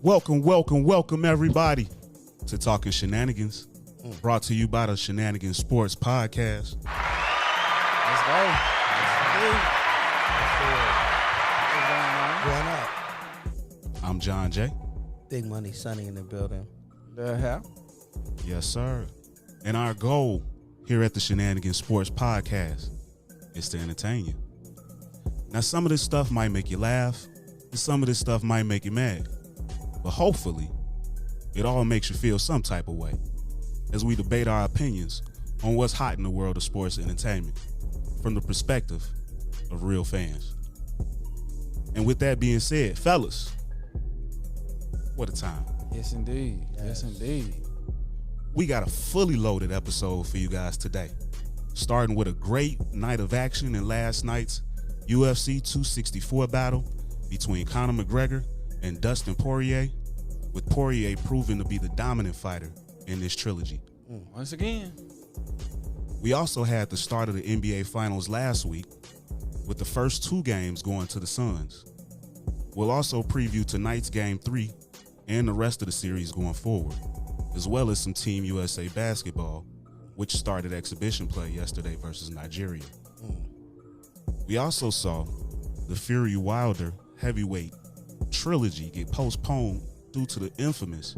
Welcome everybody to Talking Shenanigans, brought to you by the Shenanigans Sports Podcast. Let's go. I'm John J. Big Money Sonny in the building. The hell? Yes, sir. And our goal here at the Shenanigans Sports Podcast is to entertain you. Now, some of this stuff might make you laugh, and some of this stuff might make you mad. But hopefully, it all makes you feel some type of way as we debate our opinions on what's hot in the world of sports entertainment from the perspective of real fans. And with that being said, fellas, what a time. Yes, indeed. Yes, indeed. We got a fully loaded episode for you guys today, starting with a great night of action in last night's UFC 264 battle between Conor McGregor and Dustin Poirier, with Poirier proving to be the dominant fighter in this trilogy. Once again. We also had the start of the NBA Finals last week, with the first two games going to the Suns. We'll also preview tonight's Game 3 and the rest of the series going forward, as well as some Team USA basketball, which started exhibition play yesterday versus Nigeria. We also saw the Fury Wilder heavyweight trilogy get postponed due to the infamous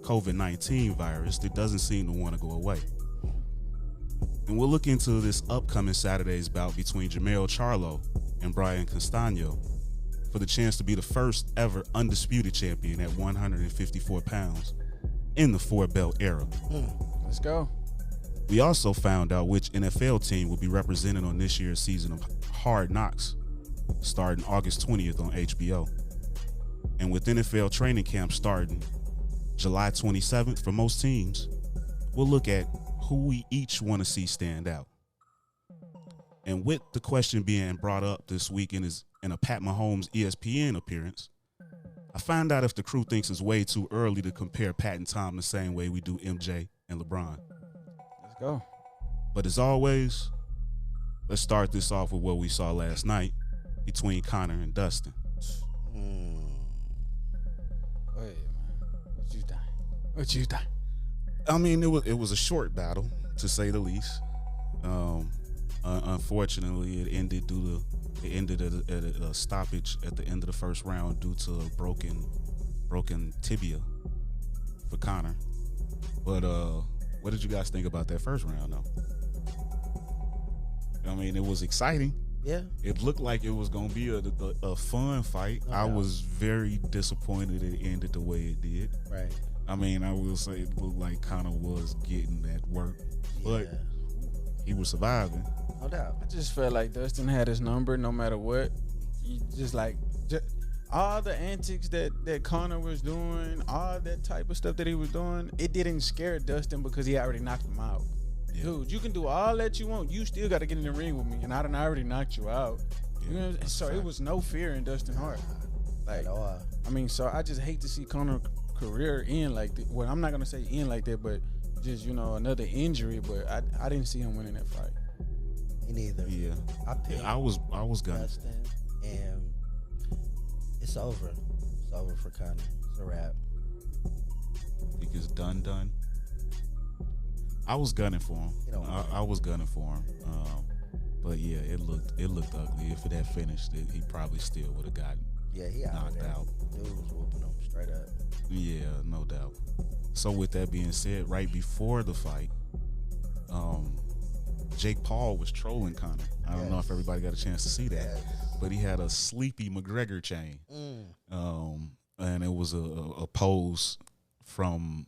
COVID-19 virus that doesn't seem to want to go away. And we'll look into this upcoming Saturday's bout between Jermell Charlo and Brian Castaño for the chance to be the first ever undisputed champion at 154 pounds in the four-belt era. Let's go. We also found out which NFL team will be represented on this year's season of Hard Knocks, starting August 20th on HBO. And with NFL training camp starting July 27th for most teams, we'll look at who we each want to see stand out. And with the question being brought up this weekend is in a Pat Mahomes ESPN appearance, I find out if the crew thinks it's way too early to compare Pat and Tom the same way we do MJ and LeBron. Let's go. But as always, let's start this off with what we saw last night between Conor and Dustin. Wait, man. What you think? I mean, it was a short battle, to say the least. Unfortunately, it ended at a stoppage at the end of the first round due to a broken tibia for Conor. But what did you guys think about that first round, though? I mean, it was exciting. Yeah. It looked like it was going to be a fun fight. I was very disappointed it ended the way it did. Right. I mean, I will say it looked like Conor was getting that work, but he was surviving. No doubt. I just felt like Dustin had his number no matter what. All the antics that Conor was doing, all that type of stuff that he was doing, it didn't scare Dustin because he already knocked him out. Yeah. Dude, you can do all that you want. You still got to get in the ring with me, and I done already knocked you out. Yeah, you know what I'm saying? So it was no fear in Dustin's heart. Like, I mean, so I just hate to see Conor career end like that. Well, I'm not gonna say end like that, but just another injury. But I didn't see him winning that fight. Me neither. Yeah, I was gonna. Dustin, and it's over. It's over for Conor. It's a wrap. I think it's done. I was gunning for him. I was gunning for him. But yeah, it looked ugly. If it had finished, he probably still would have gotten knocked out. Dude was whooping him straight up. Yeah, no doubt. So with that being said, right before the fight, Jake Paul was trolling Conor. I don't know if everybody got a chance to see that, but he had a Sleepy McGregor chain, and it was a pose from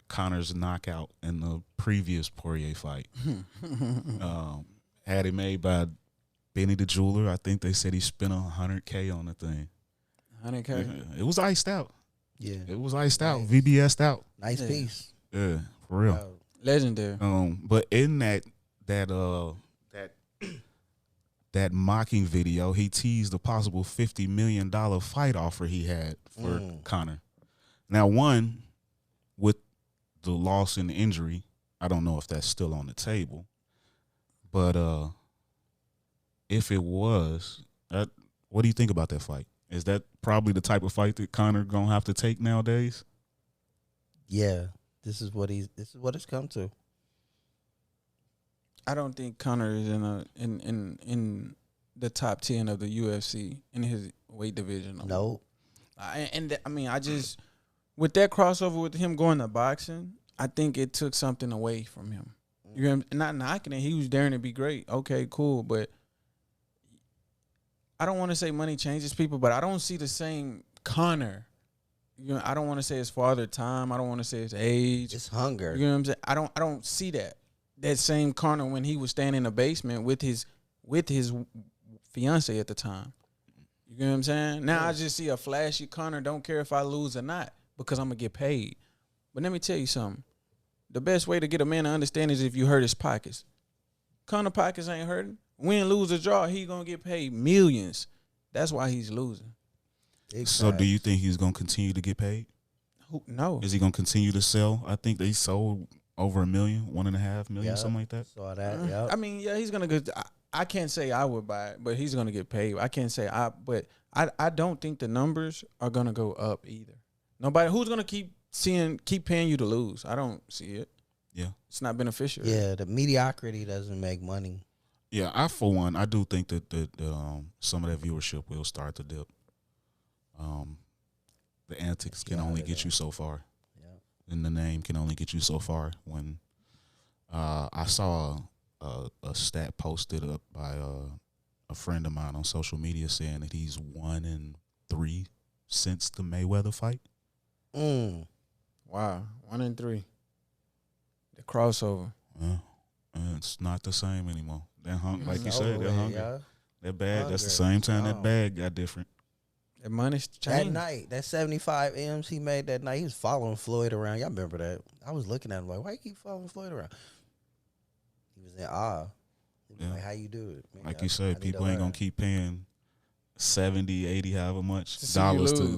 Conor's knockout in the previous Poirier fight. Had it made by Benny the Jeweler. I think they said he spent $100K on the thing. $100K? It was iced out. Yeah. It was iced out. VBS'd out. Nice piece. Yeah, for real. Wow. Legendary. But in that mocking video, he teased a possible $50 million fight offer he had for Conor. Now, one, with the loss and injury, I don't know if that's still on the table. But if it was, what do you think about that fight? Is that probably the type of fight that Conor gonna have to take nowadays. Yeah, this is what it's come to. I don't think Conor is in the top 10 of the UFC in his weight division. No. I just with that crossover with him going to boxing, I think it took something away from him. You know, not knocking it. He was daring to be great. Okay, cool, but I don't want to say money changes people, but I don't see the same Conor. You know, I don't want to say his father time. I don't want to say his age. It's hunger. You know what I'm saying? I don't see that same Conor when he was standing in the basement with his fiance at the time. You know what I'm saying? Now I just see a flashy Conor, don't care if I lose or not because I'm going to get paid. But let me tell you something. The best way to get a man to understand is if you hurt his pockets. Conor pockets ain't hurting. Win, lose, or draw, he going to get paid millions. That's why he's losing. Exactly. So do you think he's going to continue to get paid? No. Is he going to continue to sell? I think they sold over 1 million, 1.5 million, something like that. Saw that, yeah. I mean, yeah, he's going to go. I can't say I would buy it, but he's going to get paid. I can't say but I don't think the numbers are going to go up either. Nobody who's going to keep paying you to lose. I don't see it. Yeah. It's not beneficial. Yeah, the mediocrity doesn't make money. Yeah, I do think that some of that viewership will start to dip. The antics can only get you so far. Yeah. And the name can only get you so far. When I saw a stat posted up by a friend of mine on social media saying that he's 1-3 since the Mayweather fight. Wow, 1-3. The crossover. Yeah, and it's not the same anymore. Like you said, that hunger. Yeah. That bag. That's the same time that bag got different. That money's changed. That night, that 75 M's he made that night, he was following Floyd around. Y'all remember that? I was looking at him like, why you keep following Floyd around? He was in awe. He was like, how you do it? Man, like you said, people ain't going to keep paying 70, 80, however much dollars to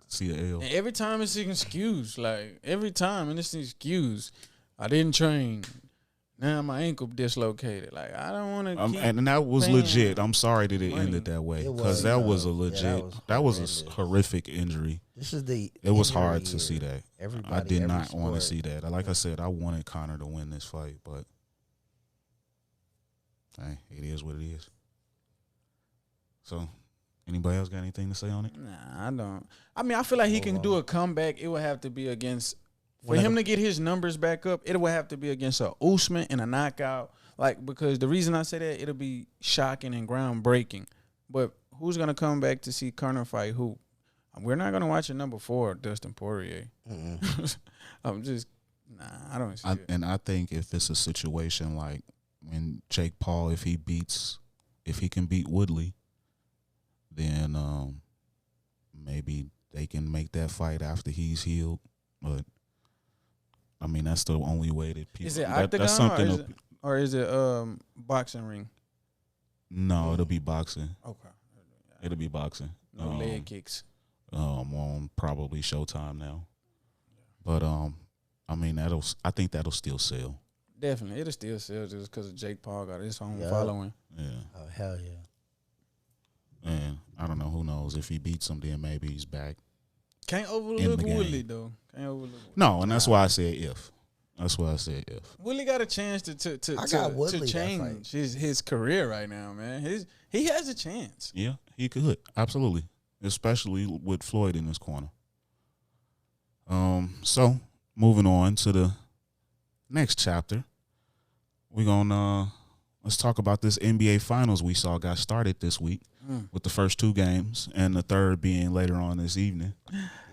see the L. And every time it's an excuse. Like, every time, and it's an excuse. I didn't train. Now my ankle dislocated. Like, I don't want to keep and that was legit. I'm sorry that it ended that way. Because that was a legit, that was a horrific injury. It was hard to see that. I did not want to see that. Like I said, I wanted Conor to win this fight, but hey, it is what it is. So, anybody else got anything to say on it? Nah, I don't. I mean, I feel like he can do a comeback. It would have to be against, for him to get his numbers back up, it would have to be against a Usman and a knockout. Like, because the reason I say that, it'll be shocking and groundbreaking. But who's going to come back to see Conor fight who? We're not going to watch a number 4, Dustin Poirier. I don't see it. And I think if it's a situation like when Jake Paul, if he can beat Woodley, then maybe they can make that fight after he's healed. But I mean, that's the only way that people. Is it octagon or is it boxing ring? No, it'll be boxing. Okay, it'll be boxing. No leg kicks. On probably Showtime now. But I mean I think that'll still sell. Definitely, it'll still sell just because of Jake Paul got his own following. Yeah. Oh hell yeah. And I don't know. Who knows? If he beats him, then maybe he's back. Can't overlook Woodley, though. No, and that's why I said if. That's why I said if. Woodley got a chance to change his career right now, man. He has a chance. Yeah, he could. Absolutely. Especially with Floyd in his corner. So, moving on to the next chapter. We're going to let's talk about this NBA Finals we saw got started this week with the first 2 games and the third being later on this evening.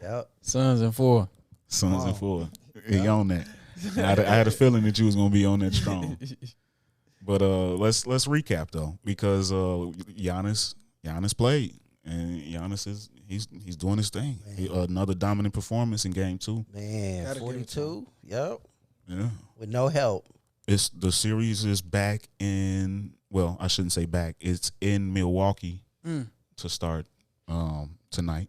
Yep. Suns and 4. Suns and 4. He on that. I had a feeling that you was going to be on that strong. But let's recap though, because Giannis played, and Giannis he's doing his thing. Another dominant performance in game 2. Man, 42. Yep. Yeah. With no help. The series is back in. Well, I shouldn't say back. It's in Milwaukee to start tonight.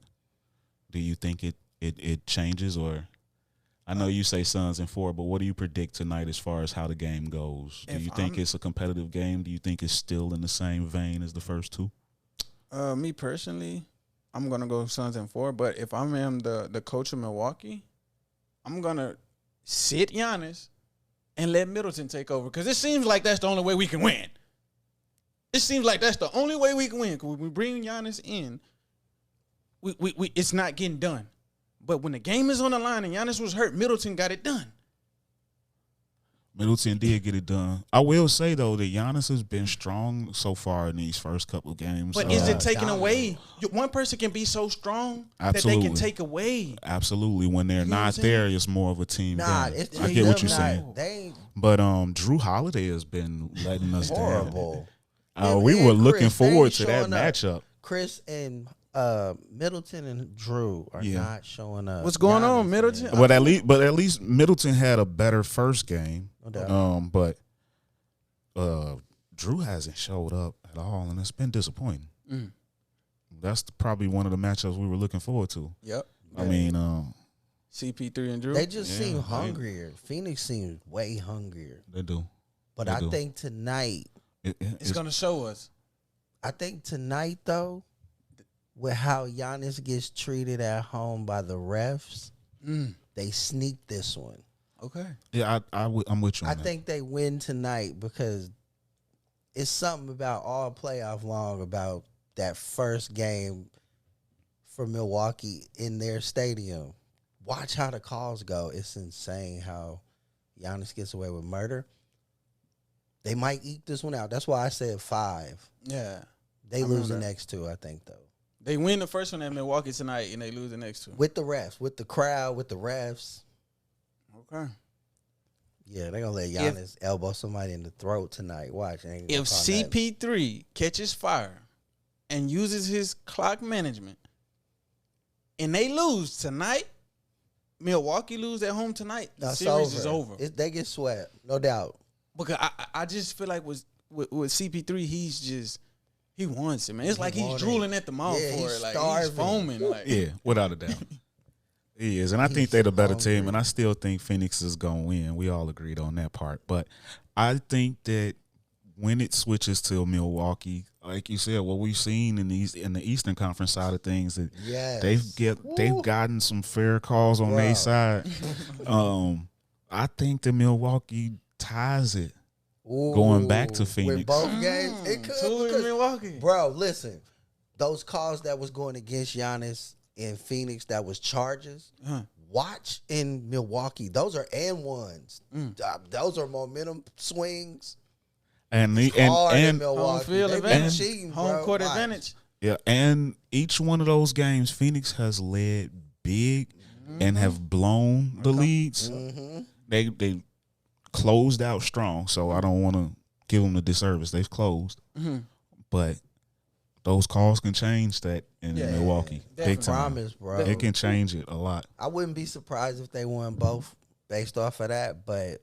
Do you think it changes, or I know you say Suns and 4, but what do you predict tonight as far as how the game goes? Do you think it's a competitive game? Do you think it's still in the same vein as the first 2? Me personally, I'm gonna go Suns in 4. But if I am the coach of Milwaukee, I'm gonna sit Giannis and let Middleton take over, because it seems like that's the only way we can win. It seems like that's the only way we can win. Because when we bring Giannis in, we it's not getting done. But when the game is on the line and Giannis was hurt, Middleton got it done. Middleton did get it done. I will say, though, that Giannis has been strong so far in these first couple of games. But is it taken away? One person can be so strong that they can take away. Absolutely. When they're not there, it's more of a team game. I get what you're saying. But Drew Holiday has been letting us horrible. down. We were looking forward to that matchup. Chris and Middleton and Drew are not showing up. What's going on, Middleton? But at least Middleton had a better first game. No doubt. But Drew hasn't showed up at all, and it's been disappointing. That's probably one of the matchups we were looking forward to. Yep. I mean, CP3 and Drew. They just seem hungrier. Phoenix seems way hungrier. They do. But I think tonight it's going to show us. I think tonight, though, with how Giannis gets treated at home by the refs, they sneak this one. Okay. Yeah, I'm with you on I think they win tonight because it's something about all playoff long about that first game for Milwaukee in their stadium. Watch how the calls go. It's insane how Giannis gets away with murder. They might eat this one out. That's why I said 5. Yeah. They lose the next 2, I think, though. They win the first one at Milwaukee tonight, and they lose the next 2. With the refs, with the crowd, with the refs. Okay. Yeah, they're going to let Giannis elbow somebody in the throat tonight. Watch. If CP3 catches fire and uses his clock management and they lose tonight, Milwaukee lose at home tonight, the series is over. They get swept, no doubt. Because I just feel like with CP3, he wants it, man. It's like he's drooling at the mouth for it. Like he's foaming. Like. Yeah, without a doubt. He is. And I think they're the better team, and I still think Phoenix is going to win. We all agreed on that part. But I think that when it switches to Milwaukee, like you said, what we've seen in the Eastern Conference side of things, that they've gotten some fair calls on their side. I think that Milwaukee ties it. Going back to Phoenix. With both games, it could. 2 in Milwaukee. Bro, listen. Those calls that was going against Giannis in Phoenix, that was charges. Watch in Milwaukee. Those are and ones. Those are momentum swings. And Milwaukee. Home field advantage. Home court advantage. Yeah, and each one of those games, Phoenix has led big and have blown the leads. They closed out strong, so I don't want to give them the disservice. They've closed. But those calls can change that in Milwaukee. Big time. Promise, bro. It can change it a lot. I wouldn't be surprised if they won both based off of that, but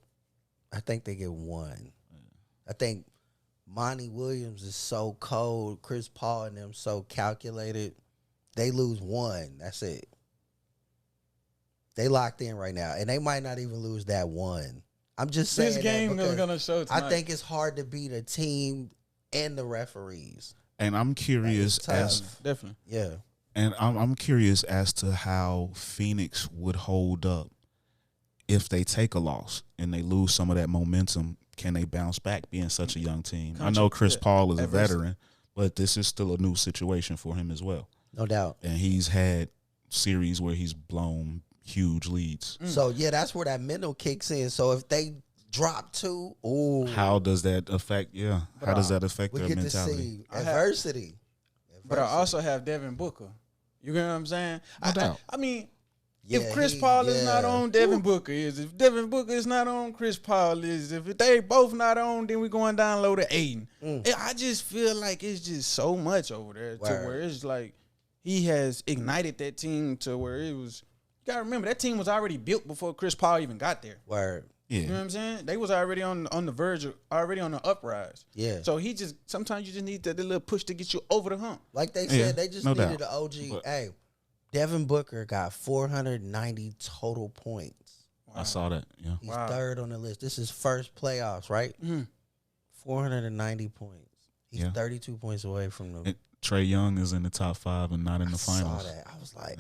I think they get 1. I think Monty Williams is so cold. Chris Paul and them so calculated. They lose 1. That's it. They locked in right now, and they might not even lose that 1. I'm just saying this game is going to show tonight. I think it's hard to beat a team and the referees. And I'm curious definitely. Yeah. And I'm curious as to how Phoenix would hold up if they take a loss and they lose some of that momentum. Can they bounce back being such a young team? I know Chris Paul is a veteran, but this is still a new situation for him as well. No doubt. And he's had series where he's blown huge leads. So, that's where that mental kicks in. So, if they drop 2, how does that affect, how does that affect their mentality? To see adversity. But I also have Devin Booker. You get what I'm saying? No doubt. I mean, if Chris Paul is not on, Devin Booker is. If Devin Booker is not on, Chris Paul is. If they both not on, then we're going down low to Aiden. I just feel like it's just so much over there to where it's like he has ignited that team to where it was. You got to remember, that team was already built before Chris Paul even got there. Word. Yeah. You know what I'm saying? They was already on the verge, already on the uprise. Yeah. So sometimes you just need that little push to get you over the hump. Like they said, they just needed an OG. But, hey, Devin Booker got 490 total points. Wow. I saw that. Yeah. He's third on the list. This is first playoffs, right? 490 points. He's 32 points away from the Trae Young is in the top 5 and not in the finals. Saw that. I was like,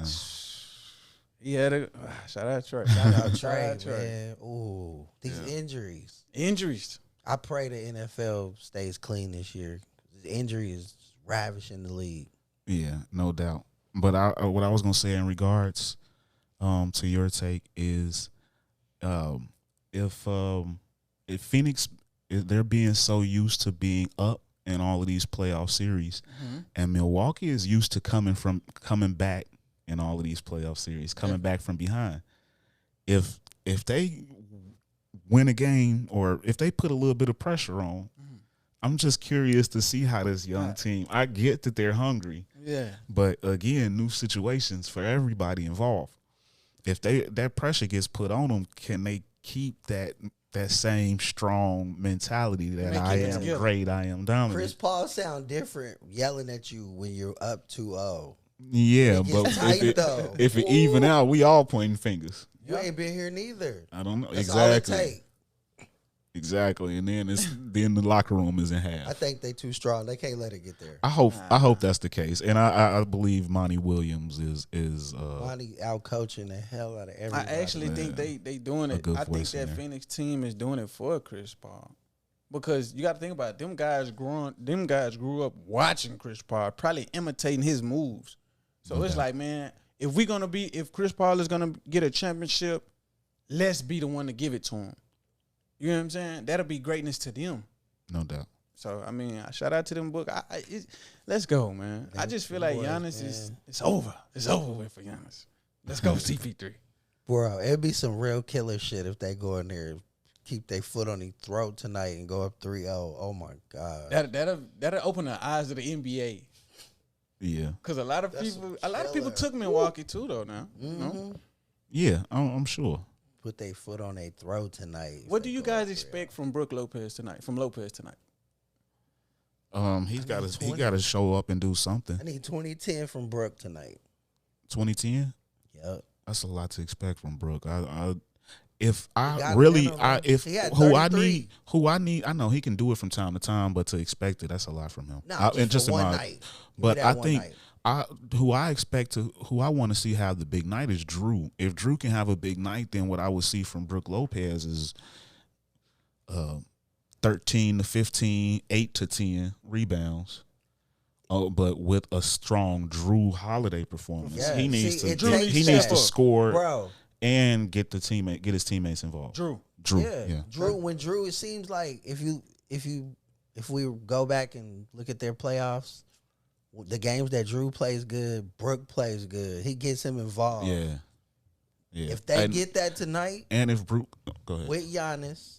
Yeah, shout out Trey. shout out Trey, man. Ooh, these injuries. Injuries. I pray the NFL stays clean this year. The injury is ravishing the league. Yeah, no doubt. But what I was gonna say in regards to your take is, if Phoenix, if they're being so used to being up in all of these playoff series, and Milwaukee is used to coming back in all of these playoff series, coming back from behind. If they win a game or if they put a little bit of pressure on, I'm just curious to see how this young team. I get that they're hungry, but again, new situations for everybody involved. If that pressure gets put on them, can they keep that same strong mentality that I am great, I am dominant? Chris Paul sound different yelling at you when you're up 2-0. Yeah, but if it even out, we all pointing fingers. You ain't been here neither. I don't know. That's all it Exactly. take. Exactly. And then then the locker room is in half. I think they too strong. They can't let it get there. I hope that's the case. And I believe Monty Williams is Monty out coaching the hell out of everybody. I actually think they doing it. I think that Phoenix team is doing it for Chris Paul. Because you got to think about it, them guys grew up watching Chris Paul, probably imitating his moves. So it's like, man, if Chris Paul is gonna get a championship, let's be the one to give it to him. You know what I'm saying? That'll be greatness to them. no doubt. So I mean, shout out to them book. Let's go, man. I just feel like Giannis it's over. It's over with for Giannis. Let's go, CP3. Bro, it'd be some real killer shit if they go in there, keep their foot on their throat tonight and go up 3-0. Oh my God. That'll open the eyes of the NBA. Yeah. Because a lot of people took Milwaukee too, though. Now, you know? Yeah, I'm sure. Put their foot on their throat tonight. What do you guys expect from Lopez tonight? He got to show up and do something. I need 2010 from Brook tonight. 2010. Yep. That's a lot to expect from Brook. I know he can do it from time to time, but to expect it, that's a lot from him. Just one night. But I think who I want to see have the big night is Drew. If Drew can have a big night, then what I would see from Brook Lopez is 13 to 15, 8 to 10 rebounds. But with a strong Drew Holiday performance, he needs to score, bro, and get his teammates involved. Drew, yeah. Drew, it seems like if we go back and look at their playoffs, the games that Drew plays good, Brook plays good. He gets him involved. Yeah. If they get that tonight, and if Brook go ahead with Giannis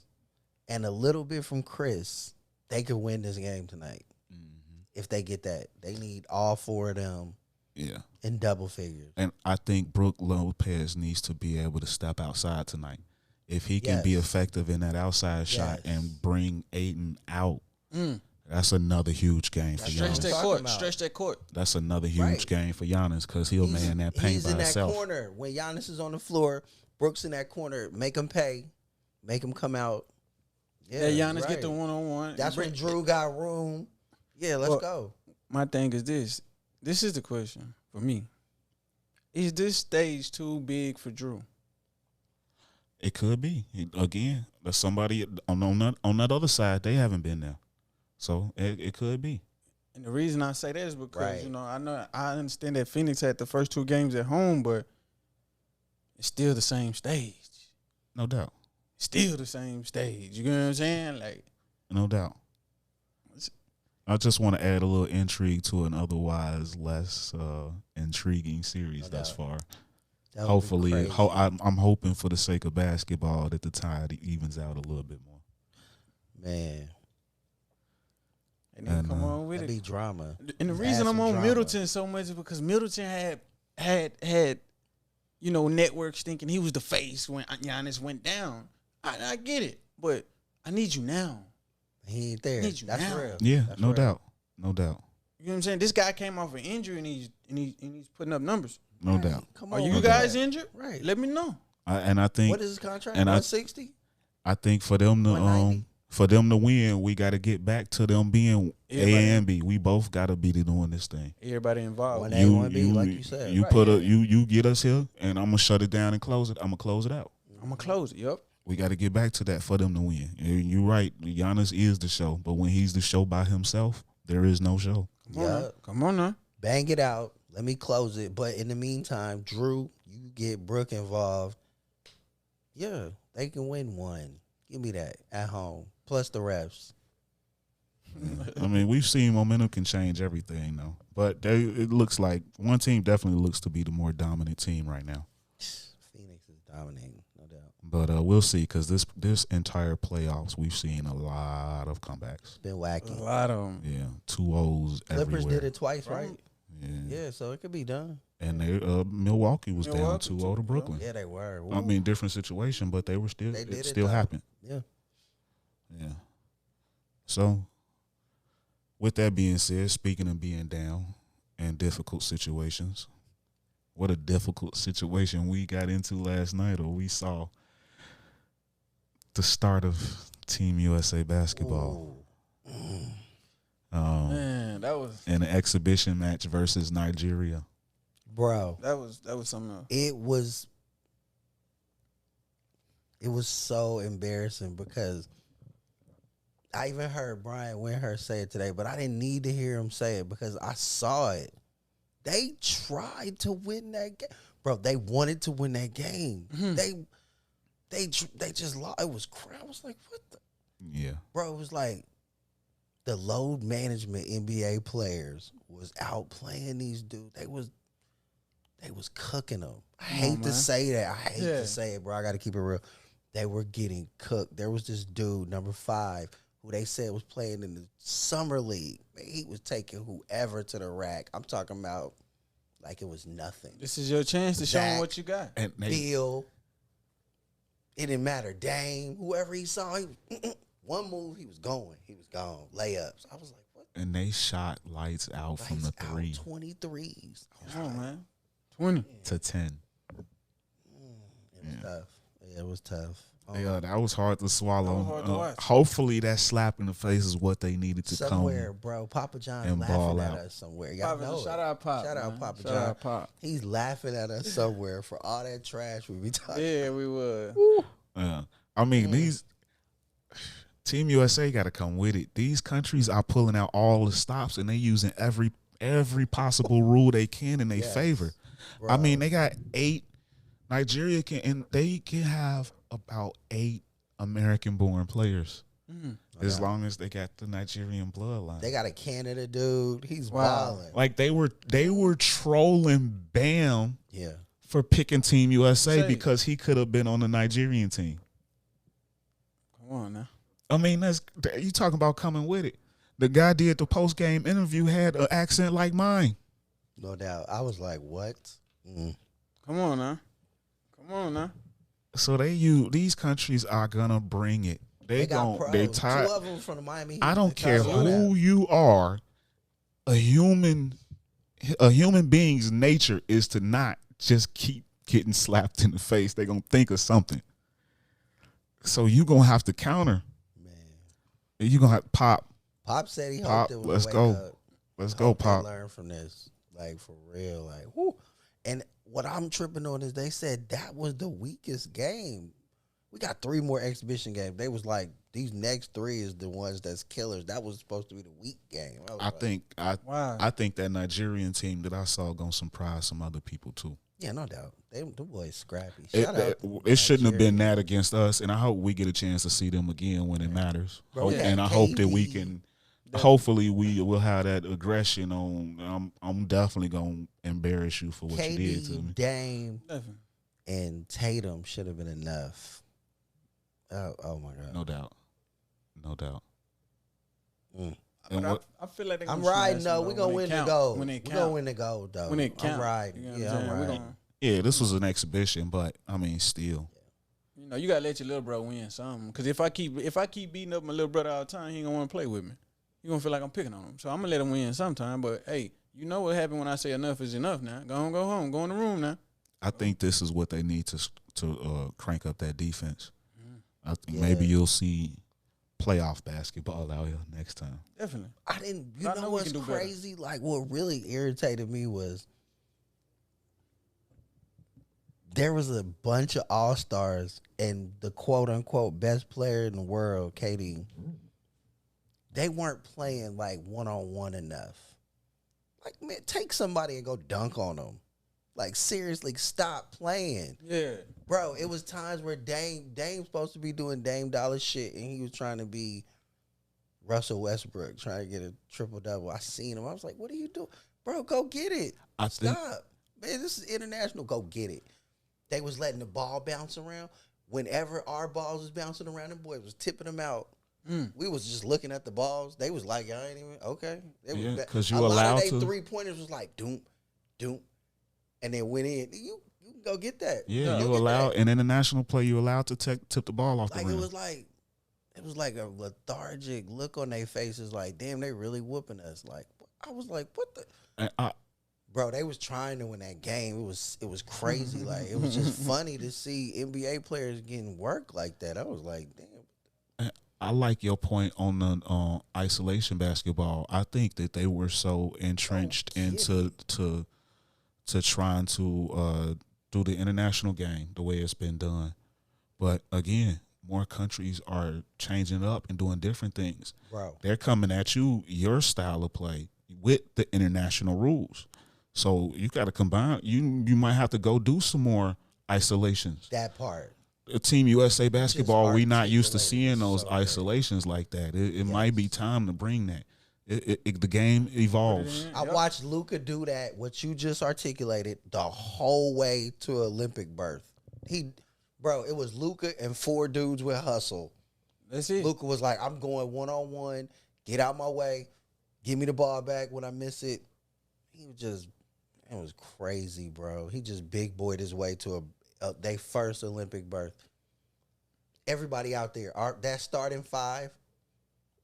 and a little bit from Chris, they could win this game tonight. If they get that, they need all four of them. Yeah. In double figures. And I think Brook Lopez needs to be able to step outside tonight. If he can be effective in that outside shot and bring Ayton out, that's another huge game for Giannis. Stretch that court. That's another huge game for Giannis because he'll man that paint by himself. He's in that corner. When Giannis is on the floor, Brook's in that corner. Make him pay. Make him come out. Yeah, Giannis get the one-on-one. That's when Drew got room. Yeah, let's go. My thing is this. This is the question for me. Is this stage too big for Drew? It could be. Again, there's somebody on that other side. They haven't been there, so it could be. And the reason I say that is because I understand that Phoenix had the first two games at home, but it's still the same stage. No doubt. Still the same stage. You know what I'm saying? Like, no doubt. I just want to add a little intrigue to an otherwise less intriguing series thus far. Hopefully, I'm hoping for the sake of basketball that the tide evens out a little bit more. Man. And then come on with it. Be drama. And the reason I'm on Middleton so much is because Middleton had networks thinking he was the face when Giannis went down. I get it, but I need you now. He ain't there. That's now. Real. Yeah, that's no real. doubt. No doubt. You know what I'm saying? This guy came off an injury and he's putting up numbers. No doubt. Come on, are you guys injured? Right. Let me know. I think what is his contract? 160. I think for them to For them to win, we got to get back to them being A and B. We both got to be doing this thing. Everybody involved. One A, one B, like you said. You right. you get us here, and I'm gonna shut it down and close it. I'm gonna close it out. I'm gonna close it. Yep. We got to get back to that for them to win. And you're right. Giannis is the show, but when he's the show by himself, there is no show. Come on now. Bang it out. Let me close it. But in the meantime, Drew, you get Brooke involved. Yeah, they can win one. Give me that at home. Plus the refs. I mean, we've seen momentum can change everything, though. But it looks like one team definitely looks to be the more dominant team right now. Phoenix is dominating, no doubt. But we'll see, because this entire playoffs, we've seen a lot of comebacks. It's been wacky. A lot of them. Yeah, 2-0s everywhere. Clippers did it twice, right? Yeah, so it could be done. And they Milwaukee was down 2-0 to Brooklyn. Yeah, they were. I mean, different situation, but they were still. It still happened. Yeah. Yeah. So, with that being said, speaking of being down and difficult situations, what a difficult situation we got into last night, or we saw the start of Team USA basketball. Man, that was an exhibition match versus Nigeria. Bro, that was something else. It was so embarrassing because I even heard Brian Windhurst say it today, but I didn't need to hear him say it because I saw it. They tried to win that game, bro. They wanted to win that game. Mm-hmm. They just lost. It was crap. I was like, what the? Yeah, bro. It was like the load management NBA players was outplaying these dudes. They was cooking them. I hate to say that. I hate to say it, bro. I got to keep it real. They were getting cooked. There was this dude, number 5, who they said was playing in the summer league. He was taking whoever to the rack. I'm talking about like it was nothing. This is your chance to show them what you got. And Bill, it didn't matter. Dame, whoever he saw, one move, he was going. He was gone. Layups. I was like, what? And they shot lights out from the three. 23s. Come on, man. 20 to 10. It was tough. Yeah, it was tough. Yeah, that was hard to swallow. That was hard to watch. Hopefully, that slap in the face is what they needed to somewhere, come bro. Papa John and laughing ball at out. us somewhere. Y'all know Shout it. out Pop. Shout out man. Papa Shout John. out Pop. He's laughing at us somewhere for all that trash we be talking. Yeah, we would. I mean, these Team USA got to come with it. These countries are pulling out all the stops, and they using every possible rule they can in their favor. Bro. I mean, they got 8. Nigeria can have about 8 American-born players, as long as they got the Nigerian bloodline. They got a Canada dude. He's wilding. Like they were trolling Bam, for picking Team USA because he could have been on the Nigerian team. Come on now. I mean, you talking about coming with it. The guy did the post-game interview had an accent like mine. No doubt. I was like, what? Come on now. So these countries are gonna bring it. They tired. 2 of them from the Miami Heat. I don't care who you are. A human being's nature is to not just keep getting slapped in the face. They're gonna think of something. So you gonna have to counter. Man, you gonna have Pop. Pop said he hoped it would let's wake go. up. Let's go, Pop. Learn from this, like for real, like whoo. And what I'm tripping on is they said that was the weakest game. We got 3 more exhibition games. They was like, these next 3 is the ones that's killers. That was supposed to be the weak game. I think that Nigerian team that I saw gonna surprise some other people too. Yeah, no doubt. The boys scrappy. It shouldn't have been that against us, and I hope we get a chance to see them again when it matters. Bro, and I hope that we can. Hopefully, we will have that aggression on. I'm definitely gonna embarrass you for what you did to me. Dame, and Tatum should have been enough. Oh my God! No doubt. I feel like I'm riding though. We're gonna win the gold. We're gonna win the gold though. When it counts, I'm riding. You know I'm riding. Yeah, this was an exhibition, but I mean, still. You know, you gotta let your little bro win something. Because if I keep beating up my little brother all the time, he ain't gonna want to play with me. He gonna feel like I'm picking on him. So I'm gonna let him win sometime. But hey, you know what happened when I say enough is enough. Now go home, go in the room now. I think this is what they need to crank up that defense. I think maybe you'll see playoff basketball out here next time. Definitely. I didn't. You I know know we what's can do better. crazy? Like what really irritated me was there was a bunch of all-stars and the quote-unquote best player in the world, KD, they weren't playing like one-on-one enough. Like, man, take somebody and go dunk on them. Like, seriously, stop playing. Yeah. Bro, it was times where Dame's supposed to be doing Dame Dollar shit, and he was trying to be Russell Westbrook, trying to get a triple-double. I seen him. I was like, what are you doing? Bro, go get it. Stop. Man, this is international. Go get it. They was letting the ball bounce around. Whenever our balls was bouncing around, them boys was tipping them out. We was just looking at the balls. They was like, I ain't even, okay. Yeah, because you a lot allowed of to. three-pointers was like, doom, doom, and then went in. You can go get that. Yeah, Go you get allow that. in international play. You allowed to tip the ball off Like, the rim. it was like a lethargic look on their faces. Like, damn, they really whooping us. Like, I was like, what the? And Bro, they was trying to win that game. It was crazy. Like, it was just funny to see NBA players getting work like that. I was like, damn. I like your point on the isolation basketball. I think that they were so entrenched into trying to do the international game the way it's been done. But again, more countries are changing up and doing different things. Bro, They're coming at you, your style of play, with the international rules. So you got to combine. You might have to go do some more isolations. that part. Team USA basketball, we not used to articulated seeing those so isolations like that. It might be time to bring that. The game evolves. I watched Luka do that, what you just articulated, the whole way to Olympic berth. Bro, it was Luka and 4 dudes with hustle. That's it. Luka was like, I'm going one-on-one, get out my way, give me the ball back when I miss it. It was crazy, bro. He just big boyed his way to their first Olympic berth. Everybody out there, that starting 5,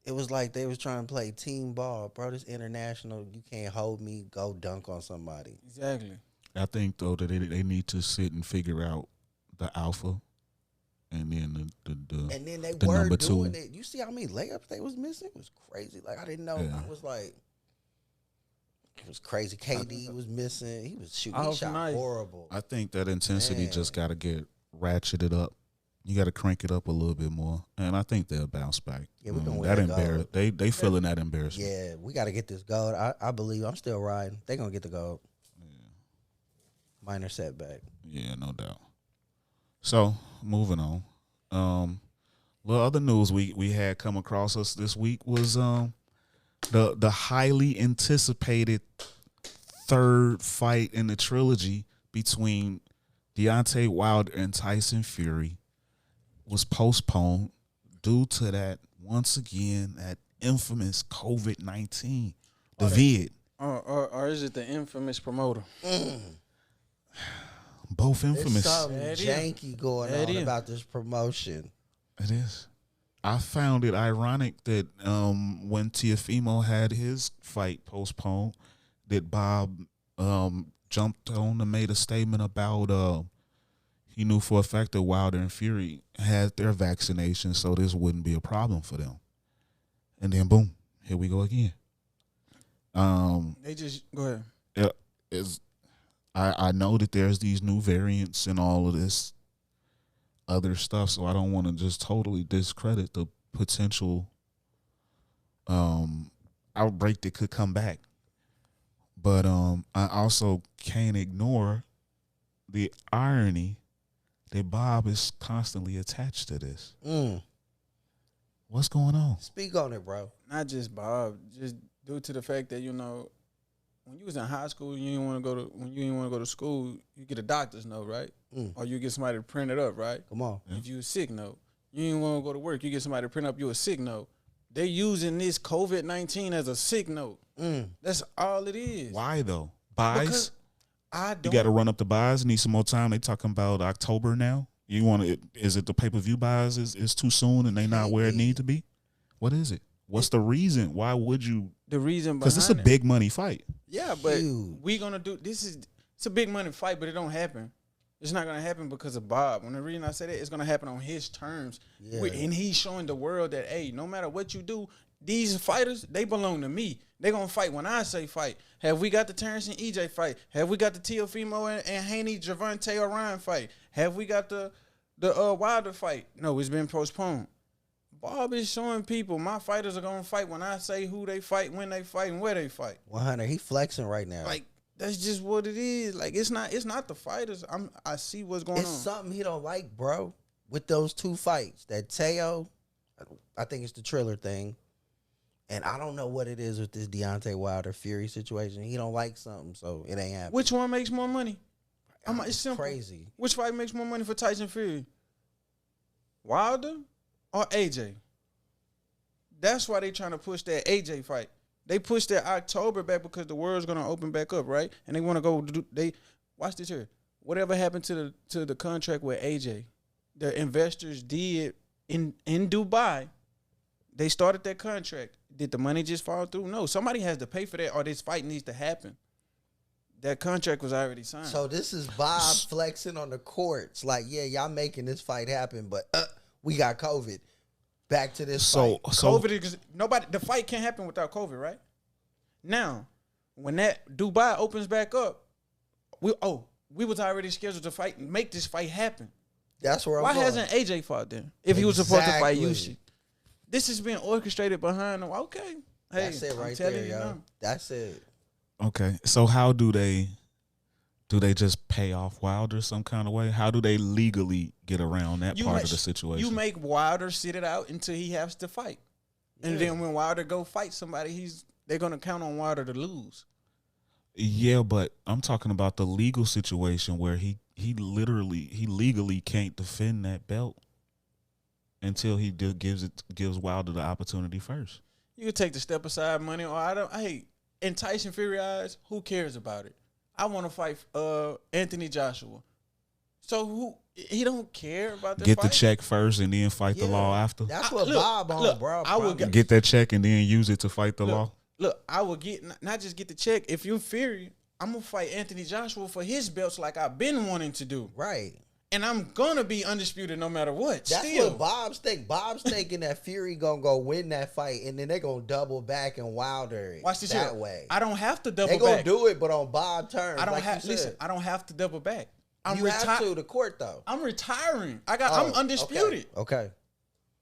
it was like they was trying to play team ball. Bro, this international, you can't hold me, go dunk on somebody. Exactly. I think, though, that they need to sit and figure out the alpha and then And then they the were number doing 2. it. You see how many layups they was missing? It was crazy. Like, I didn't know. Yeah. I was like, it was crazy. KD was missing. He was shooting. Oh, He shot nice. horrible. I think that intensity Man. just got to get ratcheted up. You got to crank it up a little bit more, and I think they'll bounce back. Yeah, we're gonna that win the embarrass. gold. They feeling that embarrassment. Yeah, we got to get this gold. I believe. I'm still riding. They going to get the gold. Minor setback. Yeah, no doubt. So moving on. Little other news we had come across us this week was the highly anticipated third fight in the trilogy between Deontay Wilder and Tyson Fury was postponed due to that, once again, that infamous COVID-19, the vid. Or is it the infamous promoter? Both infamous. There's something That is. janky going That on is. about this promotion. It is. I found it ironic that when Teofimo had his fight postponed, that Bob jumped on and made a statement about he knew for a fact that Wilder and Fury had their vaccination, so this wouldn't be a problem for them. And then boom, here we go again. They just go ahead. I know that there's these new variants and all of this other stuff, so I don't want to just totally discredit the potential outbreak that could come back. But I also can't ignore the irony that Bob is constantly attached to this. What's going on? Speak on it, bro. Not just Bob, just due to the fact that, when you was in high school, you didn't want to go to school, you get a doctor's note, right? Or you get somebody to print it up, right? Come on. If you a sick note, you didn't want to go to work, you get somebody to print up you a sick note. They using this COVID-19 as a sick note. That's all it is. Why though? Buys? Because I You don't. got to run up the buys. Need some more time. They talking about October now. You want to? Is it the pay-per-view buys is too soon and they not where it need to be? What is it? What's the reason? Why would you? The reason Because it's a behind it- big money fight. Yeah, but Huge. we gonna do this. It's a big money fight, but it don't happen. It's not gonna happen because of Bob. When the reason I say that, it's gonna happen on his terms. Yeah. And he's showing the world that, hey, no matter what you do, these fighters, they belong to me. They gonna fight when I say fight. Have we got the Terrence and EJ fight? Have we got the Teofimo and Haney Javante Orion fight? Have we got the Wilder fight? No, it's been postponed. Bob is showing people my fighters are gonna fight when I say who they fight, when they fight, and where they fight. 100. He flexing right now. Like, that's just what it is. Like, it's not the fighters. I see what's going on. It's something he don't like, bro. With those two fights, that Teo, I think it's the Triller thing, and I don't know what it is with this Deontay Wilder Fury situation. He don't like something, so it ain't happening. Which one makes more money? It's simple. Crazy. Which fight makes more money for Tyson Fury? Wilder or AJ? That's why they trying to push that AJ fight. They pushed that October back because the world's gonna open back up, right? And they want to go. Watch this here. Whatever happened to the contract with AJ, the investors did in Dubai. They started that contract. Did the money just fall through? No. Somebody has to pay for that, or this fight needs to happen. That contract was already signed. So this is Bob flexing on the courts. Like, yeah, y'all making this fight happen, but we got COVID. Back to this fight. COVID is nobody. The fight can't happen without COVID, right? Now, when that Dubai opens back up, we was already scheduled to fight and make this fight happen. That's where I'm Why going. hasn't AJ fought then? If he was supposed to fight Usyk, this has been orchestrated behind him. Okay, hey, that's it right there, yo. Now. That's it. Okay, so how do they just pay off Wilder some kind of way? How do they legally get around that part of the situation? You make Wilder sit it out until he has to fight. And then when Wilder go fight somebody, they're going to count on Wilder to lose. Yeah, but I'm talking about the legal situation where he legally can't defend that belt until he gives Wilder the opportunity first. You could take the step aside money, or in Tyson Fury eyes, who cares about it? I want to fight Anthony Joshua. So he don't care about the Get fight? the check first and then fight the law after. That's what Bob on, bro. I would Get that check and then use it to fight the law. Look, I would get not just get the check. If you're Fury, I'm gonna fight Anthony Joshua for his belts like I've been wanting to do. Right. And I'm gonna be undisputed no matter what. That's what Bob's think. Bob's thinking that Fury gonna go win that fight, and then they gonna double back and Wilder Watch this that here. way. I don't have to double back. They gonna do it, but on Bob's terms. I don't like have. Listen, I don't have to double back. I'm you have to the court though. I'm retiring. I'm undisputed. Okay.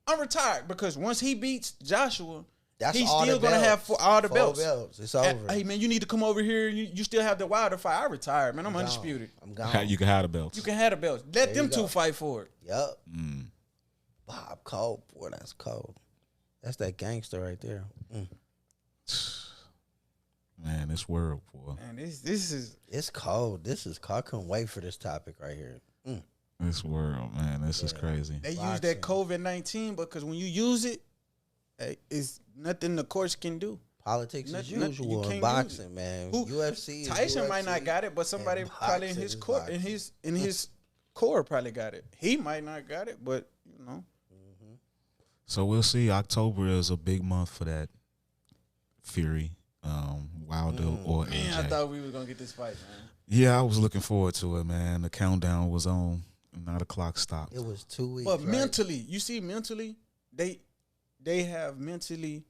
I'm retired because once he beats Joshua, he's all still the gonna have all the belts. It's over. Hey man, you need to come over here. You still have the Wilder fight. I retired, man. I'm undisputed. I'm gone. You can have the belts. You can have the belts. Let them two fight for it. Yep. Bob cold, boy. That's cold. That's that gangster right there. Man, this world, boy. Man, this is it's cold. This is cold. I couldn't wait for this topic right here. This world, man. This is crazy. They use that COVID-19 because when you use it, it's nothing the courts can do. Politics as usual in boxing, man. UFC. Tyson might not got it, but somebody probably in his court, in his core probably got it. He might not got it, but you know. So we'll see. October is a big month for that Fury, Wilder or AJ. Man, I thought we was gonna get this fight, man. Yeah, I was looking forward to it, man. The countdown was on. Now the clock stopped. It was 2 weeks. But mentally, you see, they have mentally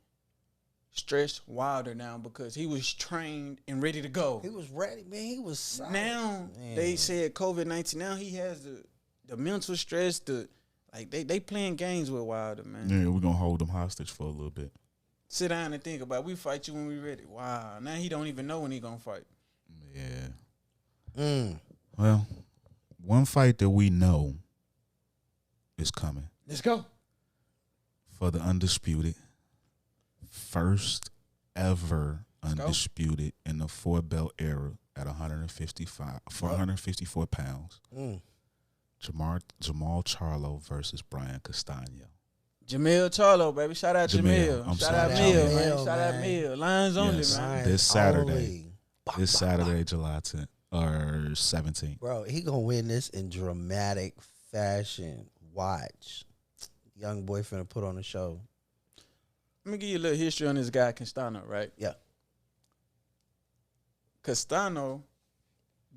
stressed Wilder now because he was trained and ready to go. He was ready, man. He was solid. Now they said COVID-19. Now he has the mental stress. They playing games with Wilder, man. Yeah, we're gonna hold them hostage for a little bit. Sit down and think about it. We fight you when we ready. Wow. Now he don't even know when he gonna fight. Yeah. Well, one fight that we know is coming. Let's go. For the undisputed. First ever undisputed in the 4-belt era at 454 pounds. Jermell Charlo versus Brian Castaño. Jermell Charlo, baby. Shout out Jermell. Shout out Mill, man. Shout out Mill. Lions only, man. This Saturday. This Saturday, July 10th or 17th. Bro, he gonna win this in dramatic fashion. Watch. Young boy finna put on the show. Let me give you a little history on this guy, Castaño, right? Yeah. Castaño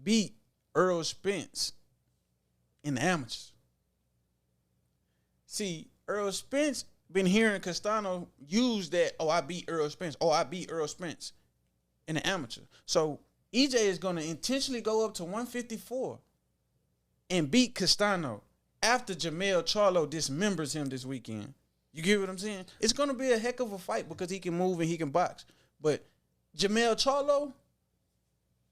beat Earl Spence in the amateurs. See, Earl Spence been hearing Castaño use that, I beat Earl Spence. I beat Earl Spence in the amateur. So EJ is going to intentionally go up to 154 and beat Castaño after Jermell Charlo dismembers him this weekend. You get what I'm saying? It's going to be a heck of a fight because he can move and he can box. But Jermell Charlo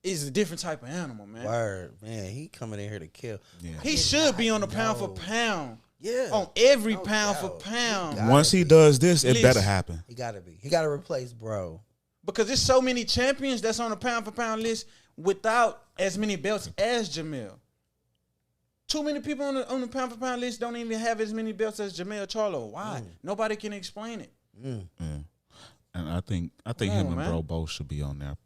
is a different type of animal, man. Word, man. He coming in here to kill. Yeah. He should be on the pound for pound. Yeah. On every pound for pound. Once he does this, it better happen. He got to be. He got to replace bro. Because there's so many champions that's on the pound for pound list without as many belts as Jermell. Too many people on the pound for pound list don't even have as many belts as Jermell Charlo. Why? Nobody can explain it. Yeah. And I think him and bro both should be on there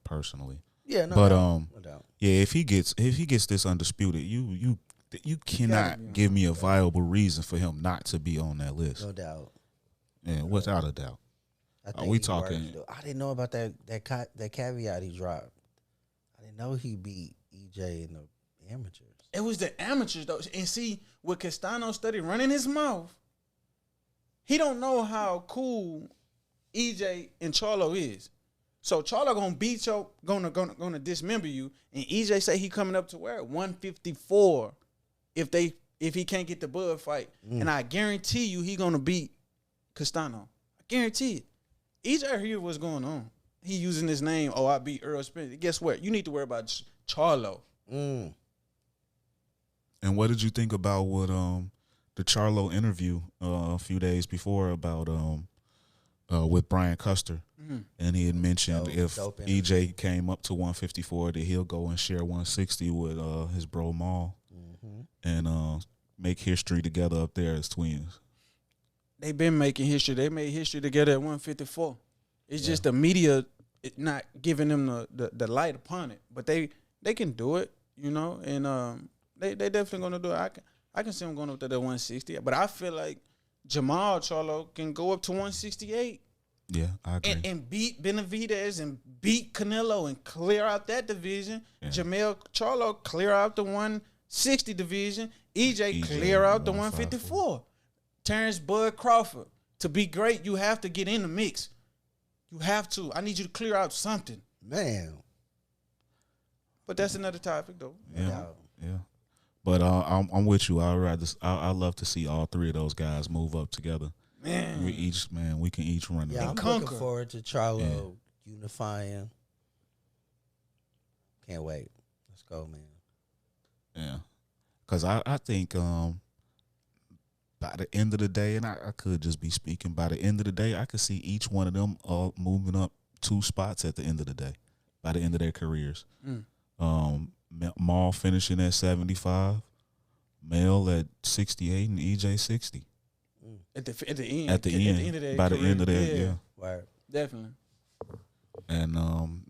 personally. Yeah, no but doubt. No doubt. Yeah, if he gets this undisputed, you cannot give me a viable reason for him not to be on that list. No doubt. Yeah, without a doubt. I We talking? I didn't know about that caveat he dropped. I didn't know he beat EJ in the amateurs. It was the amateurs, though. And see, with Castaño study running his mouth, he don't know how cool EJ and Charlo is. So Charlo gonna beat you, gonna dismember you, and EJ say he coming up to where 154 if he can't get the Bud fight, and I guarantee you he gonna beat Castaño. I guarantee it. EJ hear what's going on. He using his name. I beat Earl Spence. Guess what? You need to worry about Charlo. And what did you think about what the Charlo interview a few days before about with Brian Custer? And he had mentioned if EJ came up to 154 that he'll go and share 160 with his bro Maul and make history together up there as twins. They've been making history. They made history together at 154. It's just the media not giving them the light upon it. But they can do it, you know, and they definitely gonna do it. I can see them going up to the 160. But I feel like Jermell Charlo can go up to 168. Yeah, I agree. And beat Benavidez and beat Canelo and clear out that division. Yeah. Jermell Charlo clear out the 160 division. EJ clear out the 154. Terrence Bud Crawford. To be great, you have to get in the mix. You have to. I need you to clear out something. Man. But that's another topic, though. Yeah. But I'm with you. I love to see all three of those guys move up together. Man, we can each run. Yeah, I'm looking forward to Charlo unifying. Can't wait. Let's go, man. Yeah, because I think by the end of the day, and I could just be speaking, by the end of the day, I could see each one of them moving up 2 spots at the end of the day, by the end of their careers. Maul finishing at 75, Mel at 68, and EJ 60. At the end. At the end of their by career. The end of that, yeah. Right. Definitely. And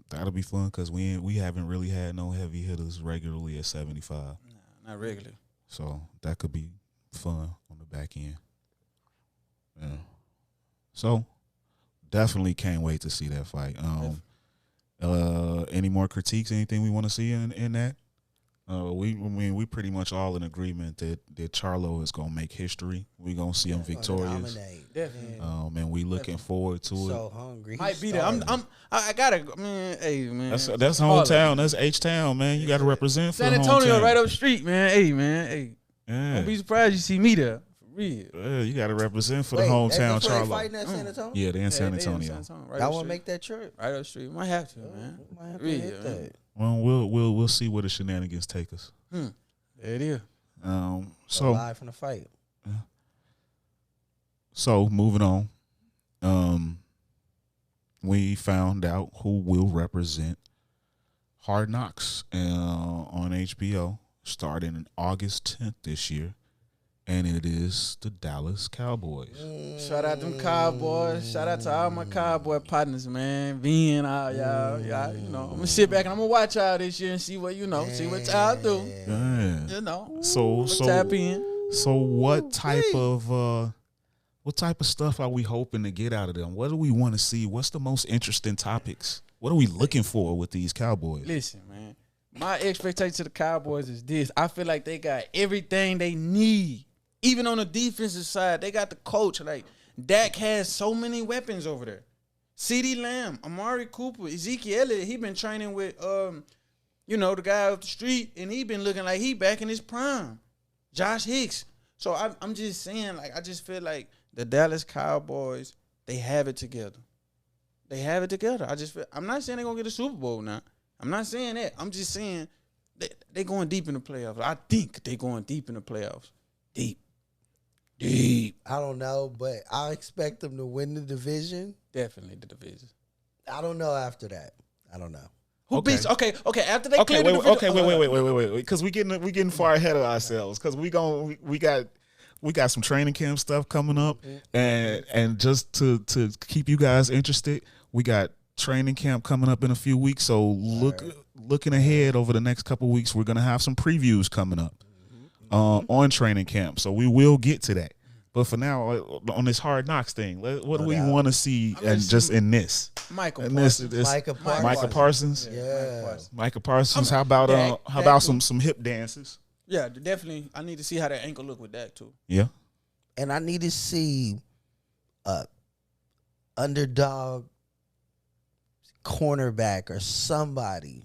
that'll be fun because we haven't really had no heavy hitters regularly at 75. Nah, not regularly. So that could be fun on the back end. Yeah. So definitely can't wait to see that fight. Any more critiques? Anything we want to see in that? We pretty much all in agreement that Charlo is gonna make history. We're gonna see him victorious. Definitely. And we looking forward to it. So hungry. Might be there. I gotta, man. Hey, man. That's hometown. That's H-town, man. You gotta represent for San Antonio, right up the street, man. Hey, man. Hey. Yeah. Don't be surprised you see me there. For real. Yeah, you gotta represent for the hometown Charlo. Fighting at San Antonio? Yeah, they're in San Antonio. Right, I want to make that trip. Right up the street. Might have to, man. Might have to hit that. Well, we'll see where the shenanigans take us. There it is. So live from the fight. So moving on, we found out who will represent Hard Knocks on HBO starting in August 10th this year, and it is the Dallas Cowboys. Shout out them Cowboys. Shout out to all my Cowboy partners, man. Being all y'all, you know, I'm gonna sit back and I'm gonna watch y'all this year and see what see what y'all do. Yeah. You know, so tap in. So what type of stuff are we hoping to get out of them? What do we want to see? What's the most interesting topics? What are we looking for with these Cowboys? Listen, man, My expectation to the Cowboys is this. I feel like they got everything they need. Even on the defensive side, they got the coach. Like, Dak has so many weapons over there. CeeDee Lamb, Amari Cooper, Ezekiel Elliott, he been training with, the guy off the street, and he been looking like he back in his prime. Josh Hicks. So I'm just saying, like, I just feel like the Dallas Cowboys, they have it together. They have it together. I'm not saying they're going to get a Super Bowl now. I'm not saying that. I'm just saying they're going deep in the playoffs. I think they're going deep in the playoffs. Deep. I don't know, but I expect them to win the division. Definitely the division. I don't know after that. I don't know. Who beats? Okay. After they clear wait, the division. okay, wait, because we getting far ahead of ourselves because we got some training camp stuff coming up, and just to keep you guys interested, we got training camp coming up in a few weeks. So looking ahead over the next couple of weeks, we're gonna have some previews coming up on training camp. So we will get to that. But for now, on this Hard Knocks thing, what do we want to see in this? Micah Parsons. Yeah. Micah Parsons. How about some hip dances? Yeah, definitely. I need to see how that ankle look with that too. Yeah. And I need to see underdog cornerback or somebody.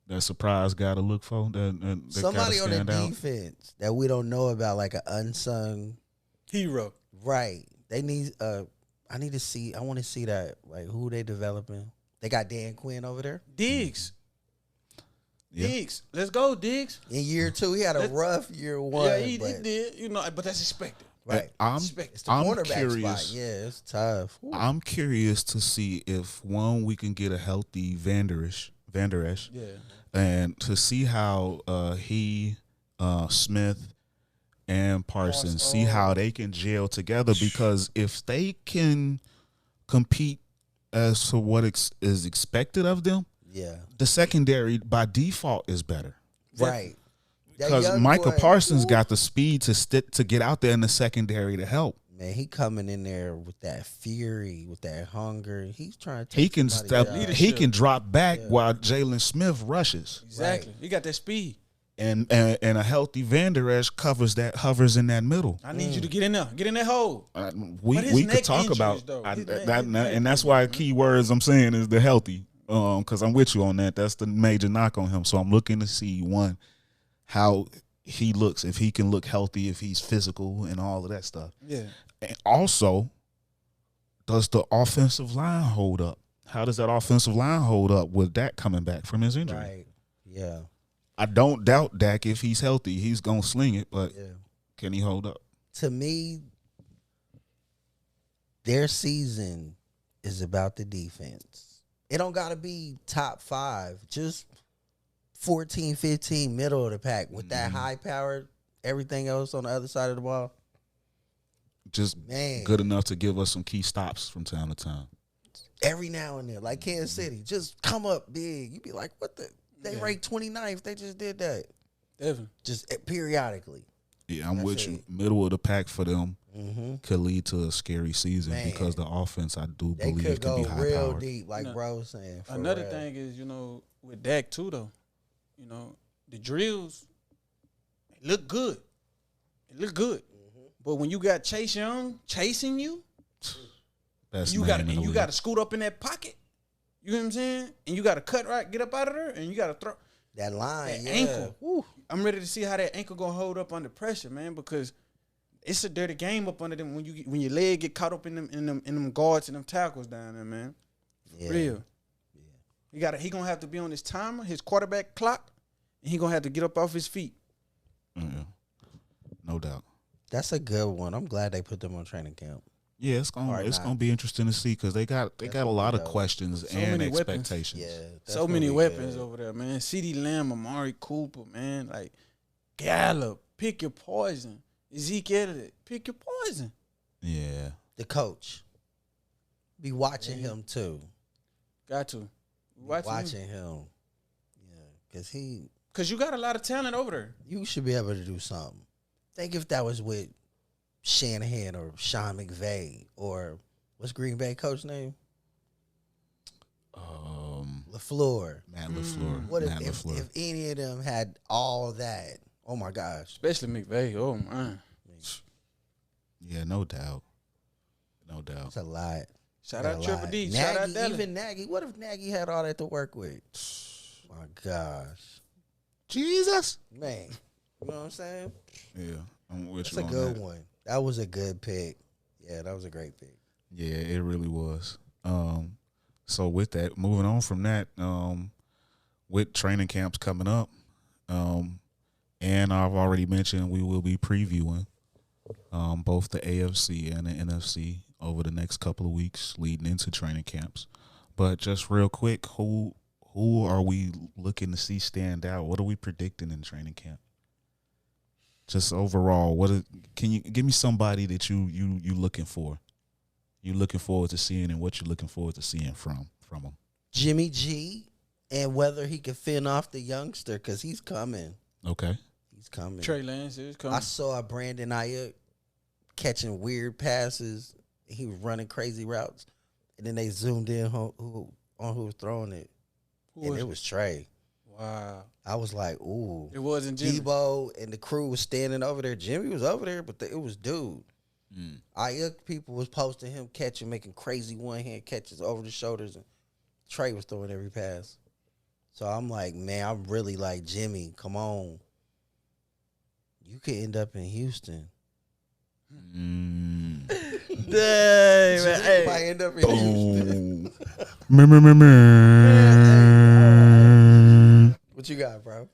That surprise guy to look for. That somebody on the out. defense that we don't know about, like an unsung hero. Right. They need I want to see that. Like, who they developing. They got Dan Quinn over there. Diggs. Yeah. Diggs. Let's go, Diggs. In year 2, he had a rough year 1. Yeah, he did. But that's expected. Right. It's the cornerback curious. spot. Yeah, it's tough. Ooh. I'm curious to see if we can get a healthy Van Der Esch. Yeah. And to see how he, Smith, and Parsons, see how they can gel together, because if they can compete as to what is expected of them, the secondary by default is better. Right. Because Micah Parsons got the speed to get out there in the secondary to help. Man, he coming in there with that fury, with that hunger. He's trying to he can he can drop back while Jalen Smith rushes. Exactly. He got that speed. And a healthy Van Der Esch hovers in that middle. I need you to get in there. Get in that hole. We could talk about that, and that's why key words I'm saying is the healthy. Because I'm with you on that. That's the major knock on him. So I'm looking to see, one, how he looks, if he can look healthy, if he's physical and all of that stuff. Yeah. And also, does the offensive line hold up? How does that offensive line hold up with Dak coming back from his injury? Right. Yeah. I don't doubt Dak. If he's healthy, he's going to sling it, but can he hold up? To me, their season is about the defense. It don't got to be top 5. Just 14, 15, middle of the pack with that high powered, everything else on the other side of the ball. Just good enough to give us some key stops from time to time. Every now and then, like Kansas City, just come up big. You be like, what the? They ranked 29th. They just did that. Definitely. Just periodically. Yeah, I'm with you. Middle of the pack for them could lead to a scary season because the offense, I do believe, can be high real powered. deep, like bro was saying. Another thing is, with Dak too, though, the drills look good. It look good. But when you got Chase Young chasing you, you got to scoot up in that pocket. You know what I'm saying? And you got to cut right, get up out of there, and you got to throw that line, that ankle. Woo. I'm ready to see how that ankle gonna hold up under pressure, man, because it's a dirty game up under them when your leg get caught up in them guards and them tackles down there, man. For real. Yeah. He gonna have to be on his timer, his quarterback clock, and he gonna have to get up off his feet. No doubt. That's a good one. I'm glad they put them on training camp. Yeah, it's gonna be interesting to see because they got a lot of questions and expectations. Yeah, so many weapons over there, man. CeeDee Lamb, Amari Cooper, man. Like Gallup, pick your poison. Ezekiel, pick your poison. Yeah. The coach. Be watching him too. Got to. Watching him. Yeah, because you got a lot of talent over there. You should be able to do something. Think if that was with Shanahan or Sean McVay or what's Green Bay coach name? LaFleur. Matt LaFleur. What Matt if LaFleur. any of them had all that? Oh my gosh. Especially McVay. Oh man. Yeah, no doubt. No doubt. It's a lot. Shout Got out a Triple lot. D. Shout out Nagy, Dallas. even Nagy. What if Nagy had all that to work with? My gosh. Jesus. Man. You know what I'm saying? Yeah, I'm with That's you a on good that. one. That was a good pick. Yeah, that was a great pick. Yeah, it really was. So with that, moving on from that, with training camps coming up, and I've already mentioned we will be previewing both the AFC and the NFC over the next couple of weeks leading into training camps. But just real quick, who are we looking to see stand out? What are we predicting in training camp? Just overall, can you give me somebody that you looking for? You looking forward to seeing, and what you're looking forward to seeing from them? Jimmy G, and whether he can fend off the youngster, because he's coming. Okay. He's coming. Trey Lance is coming. I saw Brandon Ayuk catching weird passes. He was running crazy routes, and then they zoomed in on who was throwing it, and it was Trey. Wow. I was like, ooh. It wasn't Jimmy. Debo and the crew was standing over there. Jimmy was over there, but it was dude. Ayuk people was posting him catching, making crazy one-hand catches over the shoulders, and Trey was throwing every pass. So I'm like, man, I really like Jimmy. Come on. You could end up in Houston. Dang, man. Jimmy Hey. might end up in Houston. What you got, bro?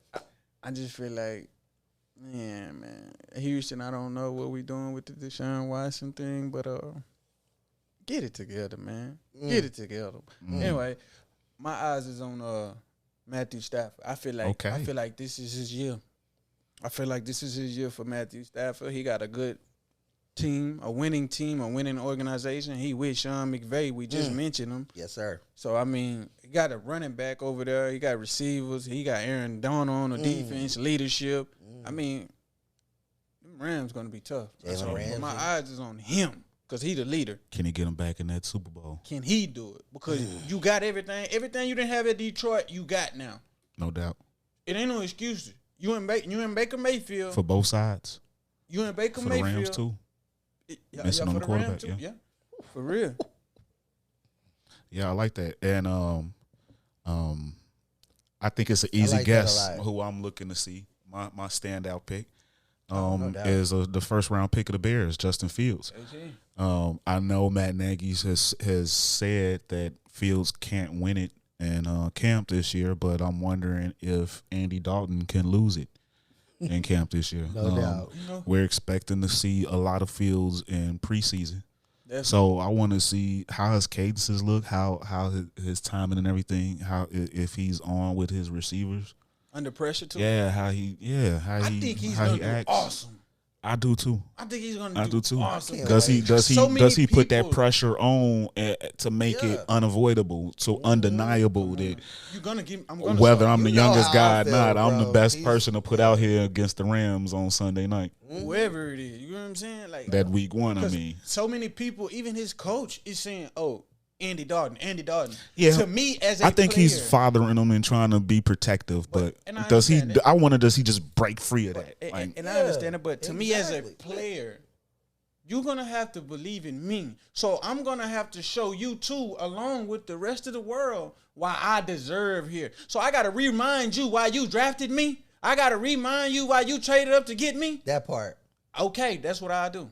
I just feel like, man, Houston, I don't know what we doing with the Deshaun Watson thing, but get it together, man. Get it together. Anyway, my eyes is on Matthew Stafford. I feel like this is his year. I feel like this is his year for Matthew Stafford. He got a good team, a winning organization. He with Sean McVay. We just mentioned him. Yes, sir. So, I mean, he got a running back over there. He got receivers. He got Aaron Donald on the defense, leadership. I mean, them Rams going to be tough. Jalen But Ramsey. my eyes is on him because he the leader. Can he get him back in that Super Bowl? Can he do it? Because you got everything. Everything you didn't have at Detroit, you got now. No doubt. It ain't no excuses. You in Baker Mayfield. For both sides. You in Baker For the Mayfield. Rams, too. for Missing on the quarterback, Rams, too. yeah. Yeah, for real. Yeah, I like that. And I think it's an easy like that guess a lot. who I'm looking to see. My standout pick No doubt. is the first round pick of the Bears, Justin Fields. I know Matt Nagy has said that Fields can't win it in camp this year, but I'm wondering if Andy Dalton can lose it in camp this year. No doubt. We're expecting to see a lot of Fields in preseason. So I want to see how his cadences look, how his timing and everything, how if he's on with his receivers. Under pressure too. Yeah, I think he's how gonna he do acts. awesome. I do too. I think he's gonna I do too. awesome. Does he- So many does he put that people- pressure on to make it unavoidable, so undeniable that You're gonna give. I'm gonna whether start- I'm the You know youngest how guy I or feel, not, I'm the bro. best He's- person to put out here against the Rams on Sunday night. whoever it is. You know what I'm saying? Like That week one, I 'cause mean. so many people, even his coach, is saying, "Oh, Andy Dalton." Yeah. To me, as a I think he's player, fathering him and trying to be protective, but and I does he? understand that. I wonder, does he just break free of that? Like, and I understand it, but to me as a exactly. player, you're gonna have to believe in me. So I'm gonna have to show you too, along with the rest of the world, why I deserve here. So I gotta remind you why you drafted me. I gotta remind you why you traded up to get me. That part. Okay, that's what I do.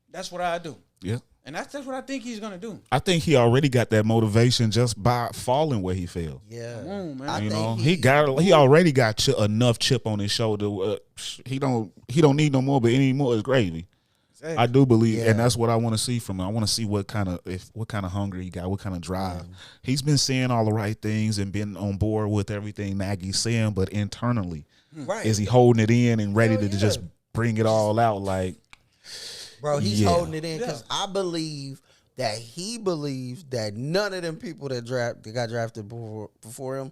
That's what I do. yeah. And that's what I think he's gonna do. I think he already got that motivation just by falling where he fell. Yeah. Come on, man. I You think know, he already got enough chip on his shoulder. He don't need no more, but any more is gravy. Exactly. I do believe, Yeah. and that's what I want to see from him. I want to see what kind of hunger he got, what kind of drive. He's been saying all the right things and been on board with everything Nagy's saying, but internally, Right. is he holding it in and ready Hell to yeah. just bring it all out? Like, Bro, he's Yeah. holding it in because I believe that he believes that none of them people that got drafted before him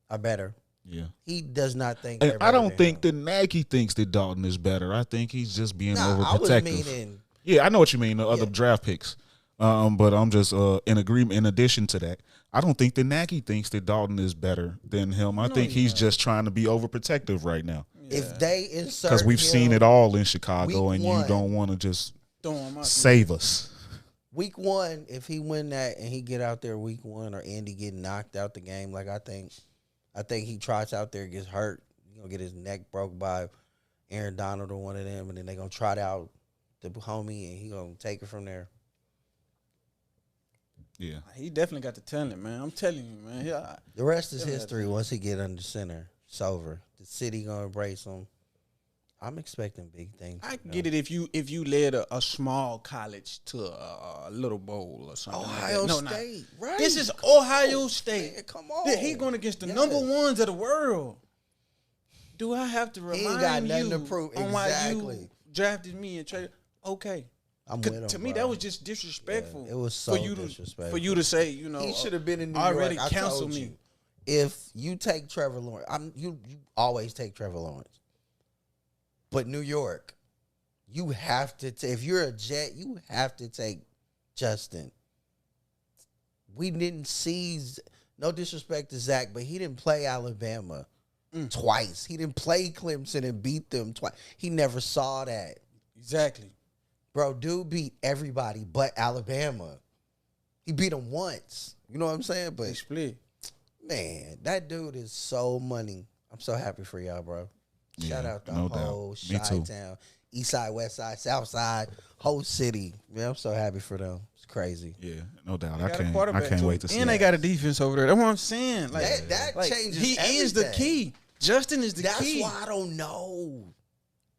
are better. yeah. He does not think. And they're I better don't than think him. that Nagy thinks that Dalton is better. I think he's just being Nah, I was overprotective. meaning. Yeah, I know what you mean. The other Yeah. draft picks, but I'm just in agreement. In addition to that, I don't think that Nagy thinks that Dalton is better than him. I think he's just trying to be overprotective right now. Yeah. If they insert, because we've seen it all in Chicago, and you don't want to just save us. Week 1, if he win that and he get out there week 1, or Andy get knocked out the game, like I think he trots out there, gets hurt, he's gonna get his neck broke by Aaron Donald or one of them, and then they gonna trot out the homie, and he gonna take it from there. Yeah, he definitely got the talent, man. I'm telling you, man. The rest is history. Once he get under center, it's over. The city gonna embrace him. I'm expecting big things. I get it if you led a small college to a little bowl or something. Ohio State, right? This is Ohio State. Man, come on. He going against the number ones of the world. Do I have to remind you? He ain't got nothing to prove. On why you drafted me and traded? Okay. I'm with him, to me, that was just disrespectful. Yeah, it was so disrespectful. For you to say, he should have been in New already York. Counsel me. If you take Trevor Lawrence, you always take Trevor Lawrence. But New York, you have to if you're a Jet, you have to take Justin. We didn't see, no disrespect to Zach, but he didn't play Alabama twice. He didn't play Clemson and beat them twice. He never saw that. Exactly. Bro, dude beat everybody but Alabama. He beat them once. You know what I'm saying? But they split. Man, that dude is so money. I'm so happy for y'all, bro. Shout out the whole Chi-Town, East Side, West Side, South Side, whole city. Man, I'm so happy for them. It's crazy. Yeah, no doubt. I can't wait to see. And they got a defense over there. That's what I'm saying. Like that changes. He is the key. Justin is the key. That's why I don't know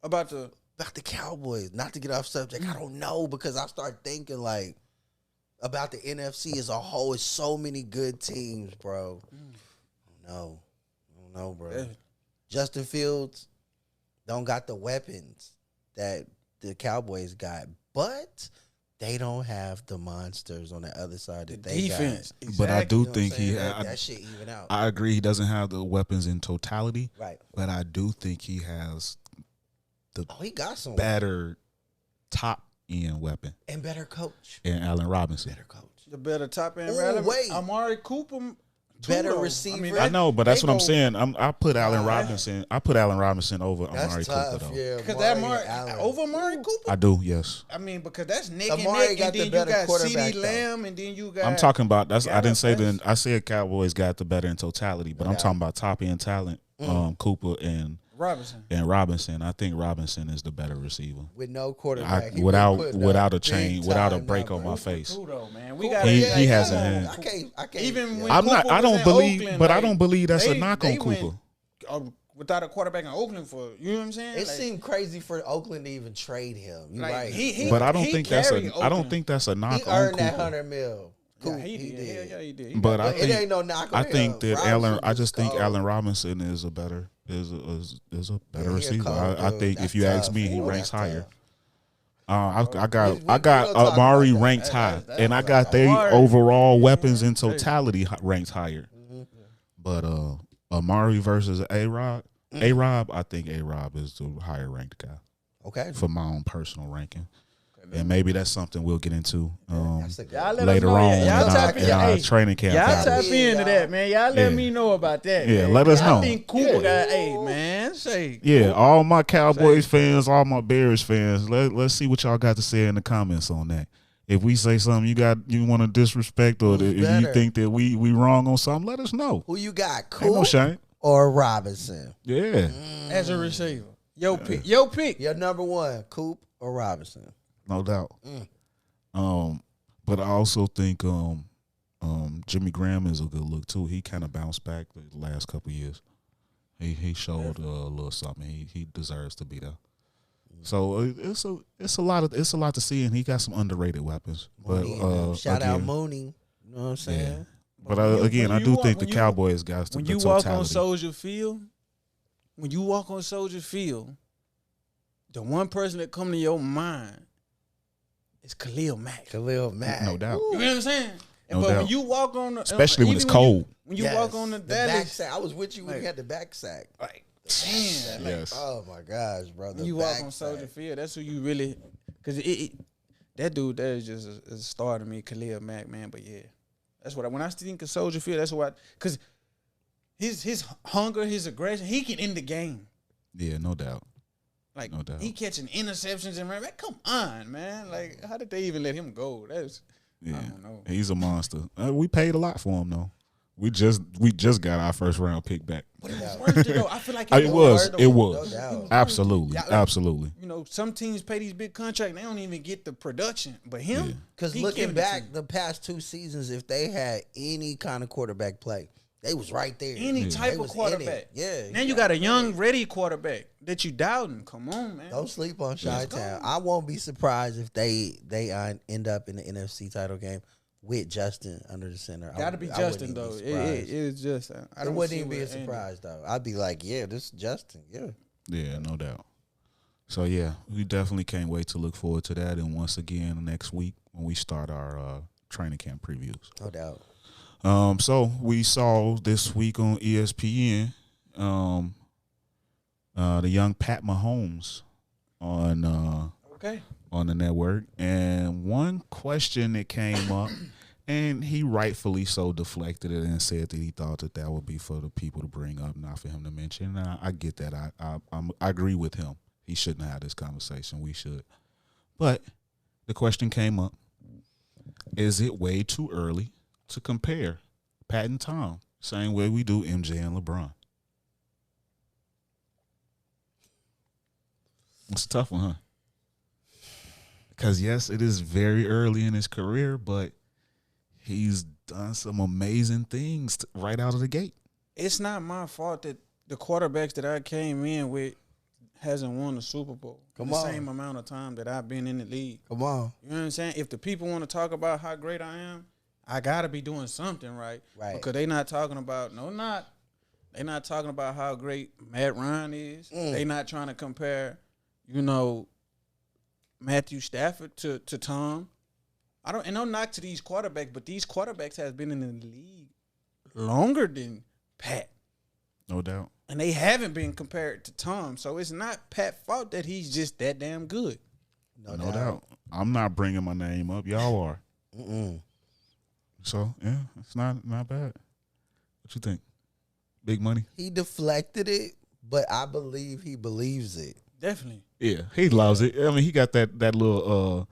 about the Cowboys. Not to get off subject, I don't know, because I start thinking like about the NFC as a whole. It's so many good teams, bro. I don't know, bro. Yeah. Justin Fields don't got the weapons that the Cowboys got, but they don't have the monsters on the other side that they defense. got. But I do think that shit even out. I agree he doesn't have the weapons in totality. Right. But I do think he has he got some better top end weapon. And better coach. And Allen Robinson. Better coach. The better top end. Wait. Amari Cooper. Better receiver. I know, but that's what I'm saying. I put Allen Robinson. I put Allen Robinson over Amari Cooper though. Yeah, because that over Amari Cooper. I do, yes. I mean, because that's neck and neck, and then you got CeeDee Lamb, and then you got. I'm talking about that's. I didn't say that. I said Cowboys got the better in totality, but I'm talking about top end talent. Cooper and Robinson. I think Robinson is the better receiver with no quarterback. Without a chain, without a break on my face. He hasn't. I can't. Even when I don't believe, but I don't believe that's a knock on Cooper. Without a quarterback in Oakland for you know what I'm saying? It seemed crazy for Oakland to even trade him. You're right. But I don't think that's a knock on earned Cooper. that $100 million. Cool. Yeah, he did. But it ain't no knock on him. I think that I just think Allen Robinson is a better receiver. I think if you ask me, he ranks higher. I got Amari ranked high, and I got their overall weapons in totality ranked higher. But Amari versus A-Rob, I think A-Rob is the higher ranked guy. Okay. For my own personal ranking. And maybe that's something we'll get into later on in our training camp. Y'all tap into that, man. Y'all let me know about that. Yeah, man. let us know. I think Cooper got man. Say all my Cowboys fans, all my Bears fans. Let's see what y'all got to say in the comments on that. If we say something you want to disrespect, or if you think that we wrong on something, let us know. Who you got, Coop no shame. Or Robinson? Yeah. As a receiver, your pick. Your number one, Coop or Robinson? No doubt. But I also think Jimmy Graham is a good look too. He kind of bounced back the last couple of years. He showed a little something. He deserves to be there. So it's a lot to see, and he got some underrated weapons. But shout out Mooney. You know what I'm saying? Yeah. But I do think the Cowboys got the totality. When you walk on Soldier Field, the one person that come to your mind is Khalil Mack. No doubt. You know what I'm saying? No doubt. When you walk on the, especially when it's cold. When you walk on the Dallas, sack. I was with you when you had the back sack. Like, damn. Yes. Oh my gosh, bro. When you walk on Soldier Field, that's who you really, because that dude that is just a star to me, Khalil Mack, man. But yeah, That's what when I think of Soldier Field, that's what because his hunger, his aggression, he can end the game. Yeah, no doubt. Like No doubt. he catching interceptions and running. Come on, man. Like how did they even let him go? That's I don't know. He's a monster. We paid a lot for him though. We just got our first round pick back. But it was worth it though. I feel like It was. No doubt. Absolutely. Yeah, Absolutely. You know, some teams pay these big contracts, they don't even get the production. But him, Because he looking giving it to back you. the past 2 seasons, if they had any kind of quarterback play, they was right there. Any They type of was in quarterback. it. Yeah. Now you got a young, ready quarterback that you doubting. Come on, man. Don't sleep on Chi-Town. go. I won't be surprised if they end up in the NFC title game with Justin under the center. Got to be I wouldn't Justin, even be though. surprised. It is just. I It don't wouldn't see even be a where Andy- surprise, though. I'd be like, yeah, this is Justin. Yeah. Yeah, no doubt. So yeah, we definitely can't wait to look forward to that. And once again, next week when we start our training camp previews. No doubt. So we saw this week on ESPN the young Pat Mahomes on Okay. on the network, and one question that came up, and he rightfully so deflected it and said that he thought that would be for the people to bring up, not for him to mention. And I get that. I agree with him. He shouldn't have this conversation. We should. But the question came up: is it way too early to compare Pat and Tom, same way we do MJ and LeBron? It's a tough one, huh? Because, yes, it is very early in his career, but he's done some amazing things right out of the gate. It's not my fault that the quarterbacks that I came in with hasn't won the Super Bowl Come the on. same amount of time that I've been in the league. Come on. You know what I'm saying? If the people want to talk about how great I am, I got to be doing something right. Right. Because they not talking about, they not talking about how great Matt Ryan is. They not trying to compare, Matthew Stafford to Tom. And no knock to these quarterbacks, but these quarterbacks has been in the league longer than Pat. No doubt. And they haven't been compared to Tom. So it's not Pat's fault that he's just that damn good. No doubt. I'm not bringing my name up. Y'all are. So, yeah, it's not bad. What you think? Big money? He deflected it, but I believe he believes it. Definitely. Yeah, he loves it. I mean, he got that little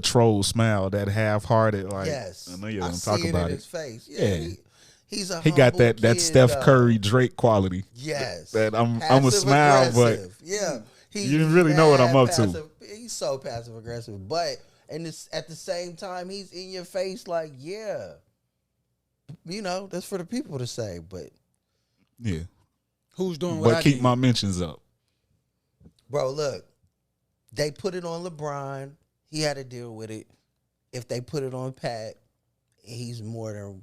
troll smile, that half-hearted, like, Yes. I know you I don't talk see about in it. his face. Yeah. Yeah. He Got that kid, Steph Curry Drake quality. Yes. That I'm a Passive smile, but aggressive. Yeah. you didn't really know what I'm up to. to. He's so passive aggressive, but at the same time, he's in your face like, yeah, that's for the people to say. But yeah. Who's doing what But I keep did? my mentions up. bro, look, they put it on LeBron. He had to deal with it. If they put it on Pat, he's more than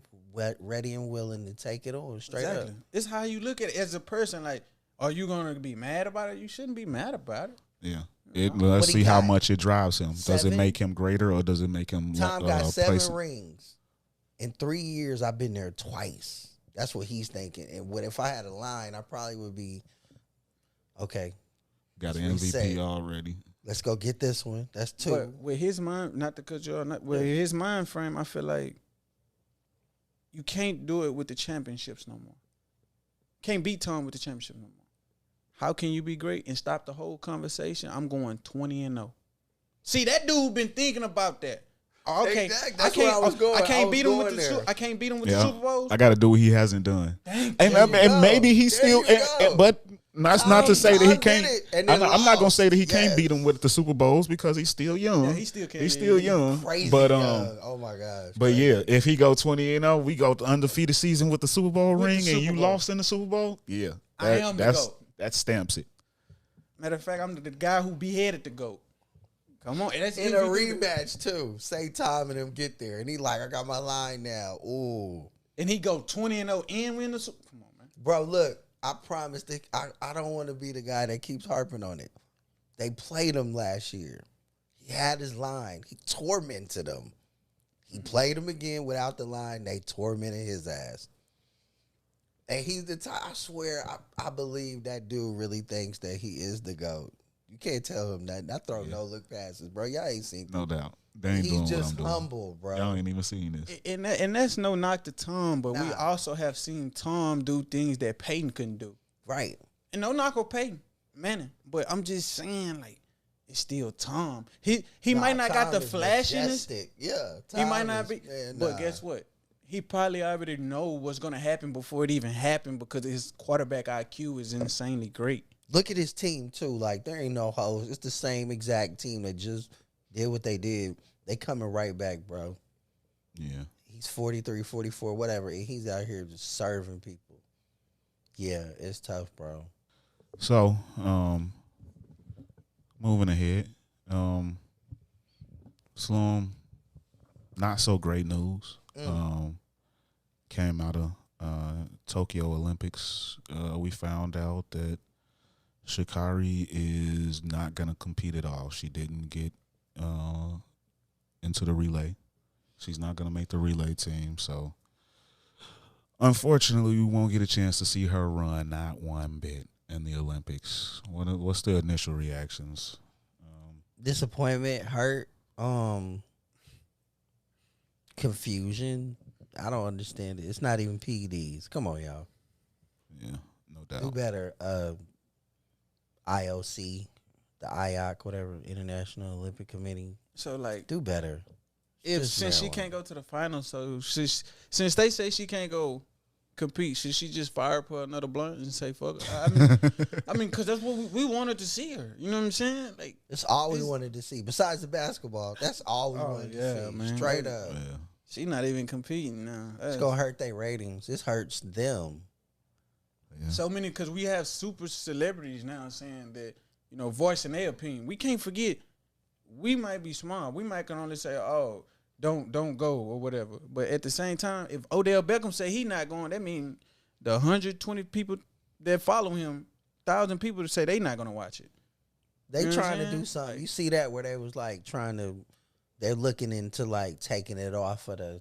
ready and willing to take it on straight up. It's how you look at it as a person. Like, are you going to be mad about it? You shouldn't be mad about it. Yeah. Let's What he see how got? much it drives him. Does it 7? make him greater, or does it make him Tom got 7 place? rings. In 3 years, I've been there twice. That's what he's thinking. And if I had a line, I probably would be, okay, Got an let's MVP reset. already. Let's go get this one. That's 2. But with his mind, not to cut you off, with his mind frame, I feel like you can't do it with the championships no more. Can't beat Tom with the championship no more. How can you be great and stop the whole conversation? I'm going 20-0. See, that dude been thinking about that. Oh, okay, Exactly. That's where I was going. I can't I was beat him with going there. I can't beat him with the Super Bowls. I got to do what he hasn't done. Thank And, you. and maybe he There still, you go. but that's not to say that he Tom did can't. it and I'm then not going to lost. say that he can't Yes. beat him with the Super Bowls because he's still young. Yeah, he still can't. He's still young. Crazy but young. Oh my gosh. But yeah, if he go 20-0, we go to undefeated season with the Super Bowl With the ring, Super and you Bowl. lost in the Super Bowl. Yeah, I am the GOAT. that stamps it. Matter of fact, I'm the guy who beheaded the GOAT. Come on. And that's in a MVP. rematch too. Say Tom and him get there, and he like, I got my line now. Ooh, And he go 20-0 and win the Super. Come on, man. bro, look, I promise. I don't want to be the guy that keeps harping on it. They played him last year. He had his line. He tormented them. He played him again without the line. They tormented his ass. And he's the type. I swear, I believe that dude really thinks that he is the GOAT. You can't tell him that. I throw no look passes, bro. Y'all ain't seen No doubt. They ain't doing He's what just I'm doing. humble, bro. Y'all ain't even seen this. And that's no knock to Tom, but we Nah. also have seen Tom do things that Peyton couldn't do. Right. And no knock on Peyton Manning, but I'm just saying, like, it's still Tom. He might not got the Tom is flashiness. majestic. Yeah. He might Tom not is- be, man, but nah. guess what? He probably already know what's gonna happen before it even happened because his quarterback IQ is insanely great. Look at his team, too. Like, there ain't no hoes. It's the same exact team that just did what they did. They coming right back, bro. Yeah. He's 43, 44, whatever. And he's out here just serving people. Yeah, it's tough, bro. So, moving ahead. Sloan, not so great news. Came out of Tokyo Olympics. We found out that Sha'Carri is not going to compete at all. She didn't get into the relay. She's not going to make the relay team. So, unfortunately, we won't get a chance to see her run, not one bit, in the Olympics. What's the initial reactions? Disappointment, hurt, confusion. I don't understand it. It's not even PEDs. Come on, y'all. Yeah, no Do doubt. better. IOC, the IOC, whatever, International Olympic Committee. So like, Do better. since she can't go to the finals, so since they say she can't go compete, should she just fire up her another blunt and say fuck her? I mean, because that's what we wanted to see her. You know what I'm saying? Like, It's all we wanted to see. Besides the basketball, that's all we Oh, wanted yeah, to see. man. Straight up. Yeah. she not even competing now. It's going to hurt their ratings. This hurts them. Yeah. So many, because we have super celebrities now saying that, you know, voicing their opinion. We can't forget, we might be small. We might can only say, oh, don't go or whatever. But at the same time, if Odell Beckham say he not going, that means the 120 people that follow him, 1,000 people to say they not going to watch it. They You know what trying I'm to saying? do something. Like- You see that where they was like trying to, they're looking into like taking it off of the,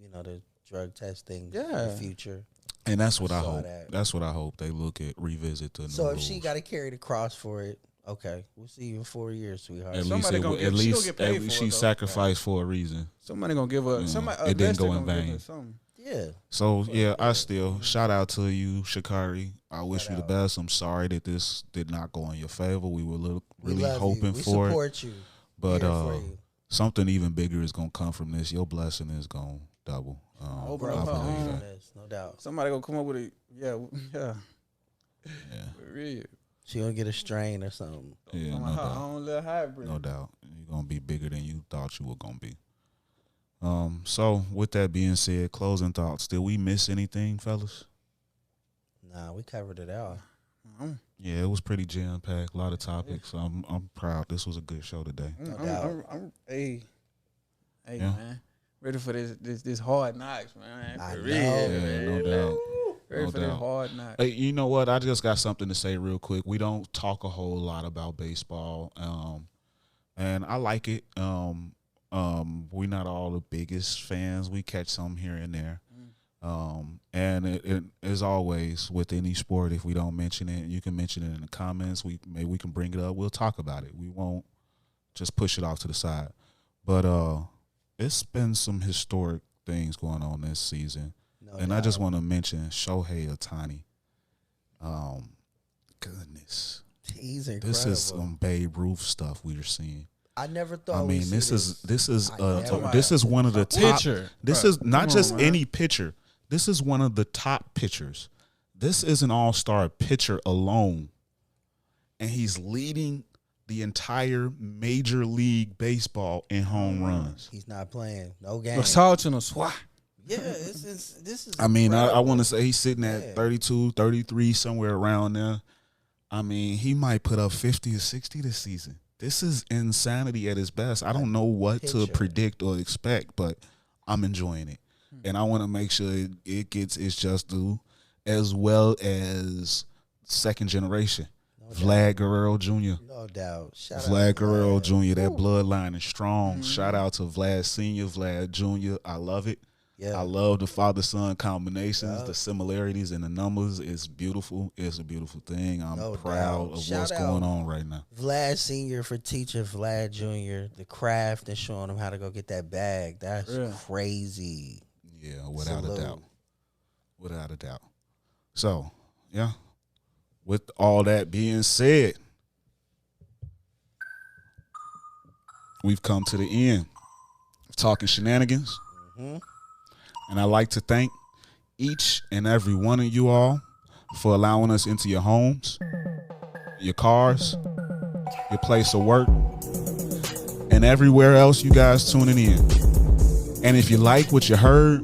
you know, the drug testing in Yeah. the future. And that's what I Saw hope. that. That's what I hope they revisit the new So if rules. she got to carry the cross for it, okay, we'll see you in 4 years, sweetheart. At Somebody least, gonna at get- she gonna least, get paid at least for she it, though. sacrificed for a reason. Somebody going to give her, Yeah. somebody, It didn't investor go in gonna give vain. her something. Yeah. So yeah, I still shout out to you, Sha'Carri. I wish you the out. best. I'm sorry that this did not go in your favor. We were We really love hoping you. We for it, support you. but Here for you. something even bigger is gonna come from this. Your blessing is gonna double. Open I up her believe own. that. Yes, no doubt. Somebody going to come up with a, yeah. Yeah, For real. She gonna get a strain or something. yeah, I'm no her doubt. own little hybrid. No doubt. You're gonna be bigger than you thought you were gonna be. So with that being said, closing thoughts. Did we miss anything, fellas? Nah, we covered it all. Yeah, it was pretty jam packed. A lot of topics. I'm proud. This was a good show today. Hey, Yeah. man. Ready for this hard knocks, man. I For know. real, Yeah, man. no doubt. Ready No for this doubt. hard knock. Hey, you know what? I just got something to say real quick. We don't talk a whole lot about baseball, and I like it. We're not all the biggest fans. We catch some here and there. And it as always with any sport, if we don't mention it, you can mention it in the comments. Maybe we can bring it up. We'll talk about it. We won't just push it off to the side. But it's been some historic things going on this season. No And doubt. I just want to mention Shohei Ohtani. Goodness. He's incredible. This is some Babe Ruth stuff we are seeing. I never thought. I we'd mean, see this is I this is one of the top. Pitcher. This Bro, is not come just on, man. any pitcher. This is one of the top pitchers. This is an all-star pitcher alone, and he's leading the entire Major League Baseball in home runs. He's not playing. No game. Salt in a swat. Yeah, this is. I mean, I incredible. want to say he's sitting at Yeah. 32, 33, somewhere around there. I mean, he might put up 50 or 60 this season. This is insanity at its best. I don't know what to Pitcher. predict or expect, but I'm enjoying it. And I want to make sure it gets its just due, as well as second generation. Vlad Guerrero Jr. No doubt. Shout Vlad out to Guerrero Vlad. Jr. That bloodline is strong. Shout out to Vlad Sr., Vlad Jr. I love it. Yeah. I love the father-son combinations, the similarities in the numbers. It's beautiful. It's a beautiful thing. I'm proud of what's going on right now. Vlad Sr. for teaching Vlad Jr. the craft and showing him how to go get that bag. That's crazy. Yeah, without a doubt. Without a doubt. So, yeah. With all that being said, we've come to the end of Talking Shenanigans. Mm-hmm. And I'd like to thank each and every one of you all for allowing us into your homes, your cars, your place of work, and everywhere else you guys tuning in. And if you like what you heard,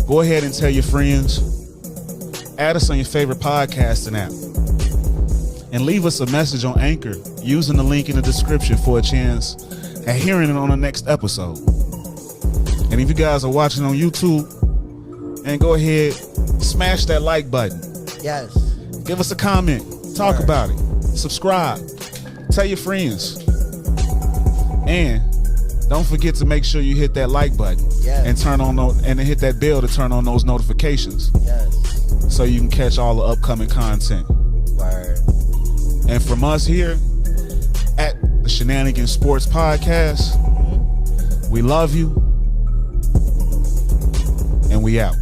go ahead and tell your friends. Add us on your favorite podcasting app. And leave us a message on Anchor using the link in the description for a chance at hearing it on the next episode. And if you guys are watching on YouTube, and go ahead, smash that like button. Yes. Give us a comment. Talk about it. Subscribe. Tell your friends. And don't forget to make sure you hit that like button. Yes. And turn on and hit that bell to turn on those notifications. Yes. So you can catch all the upcoming content. Word. And from us here at the Shenanigans Sports Podcast, we love you. And we out.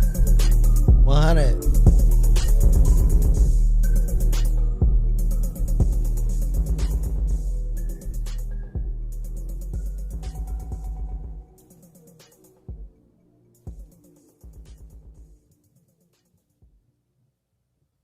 100.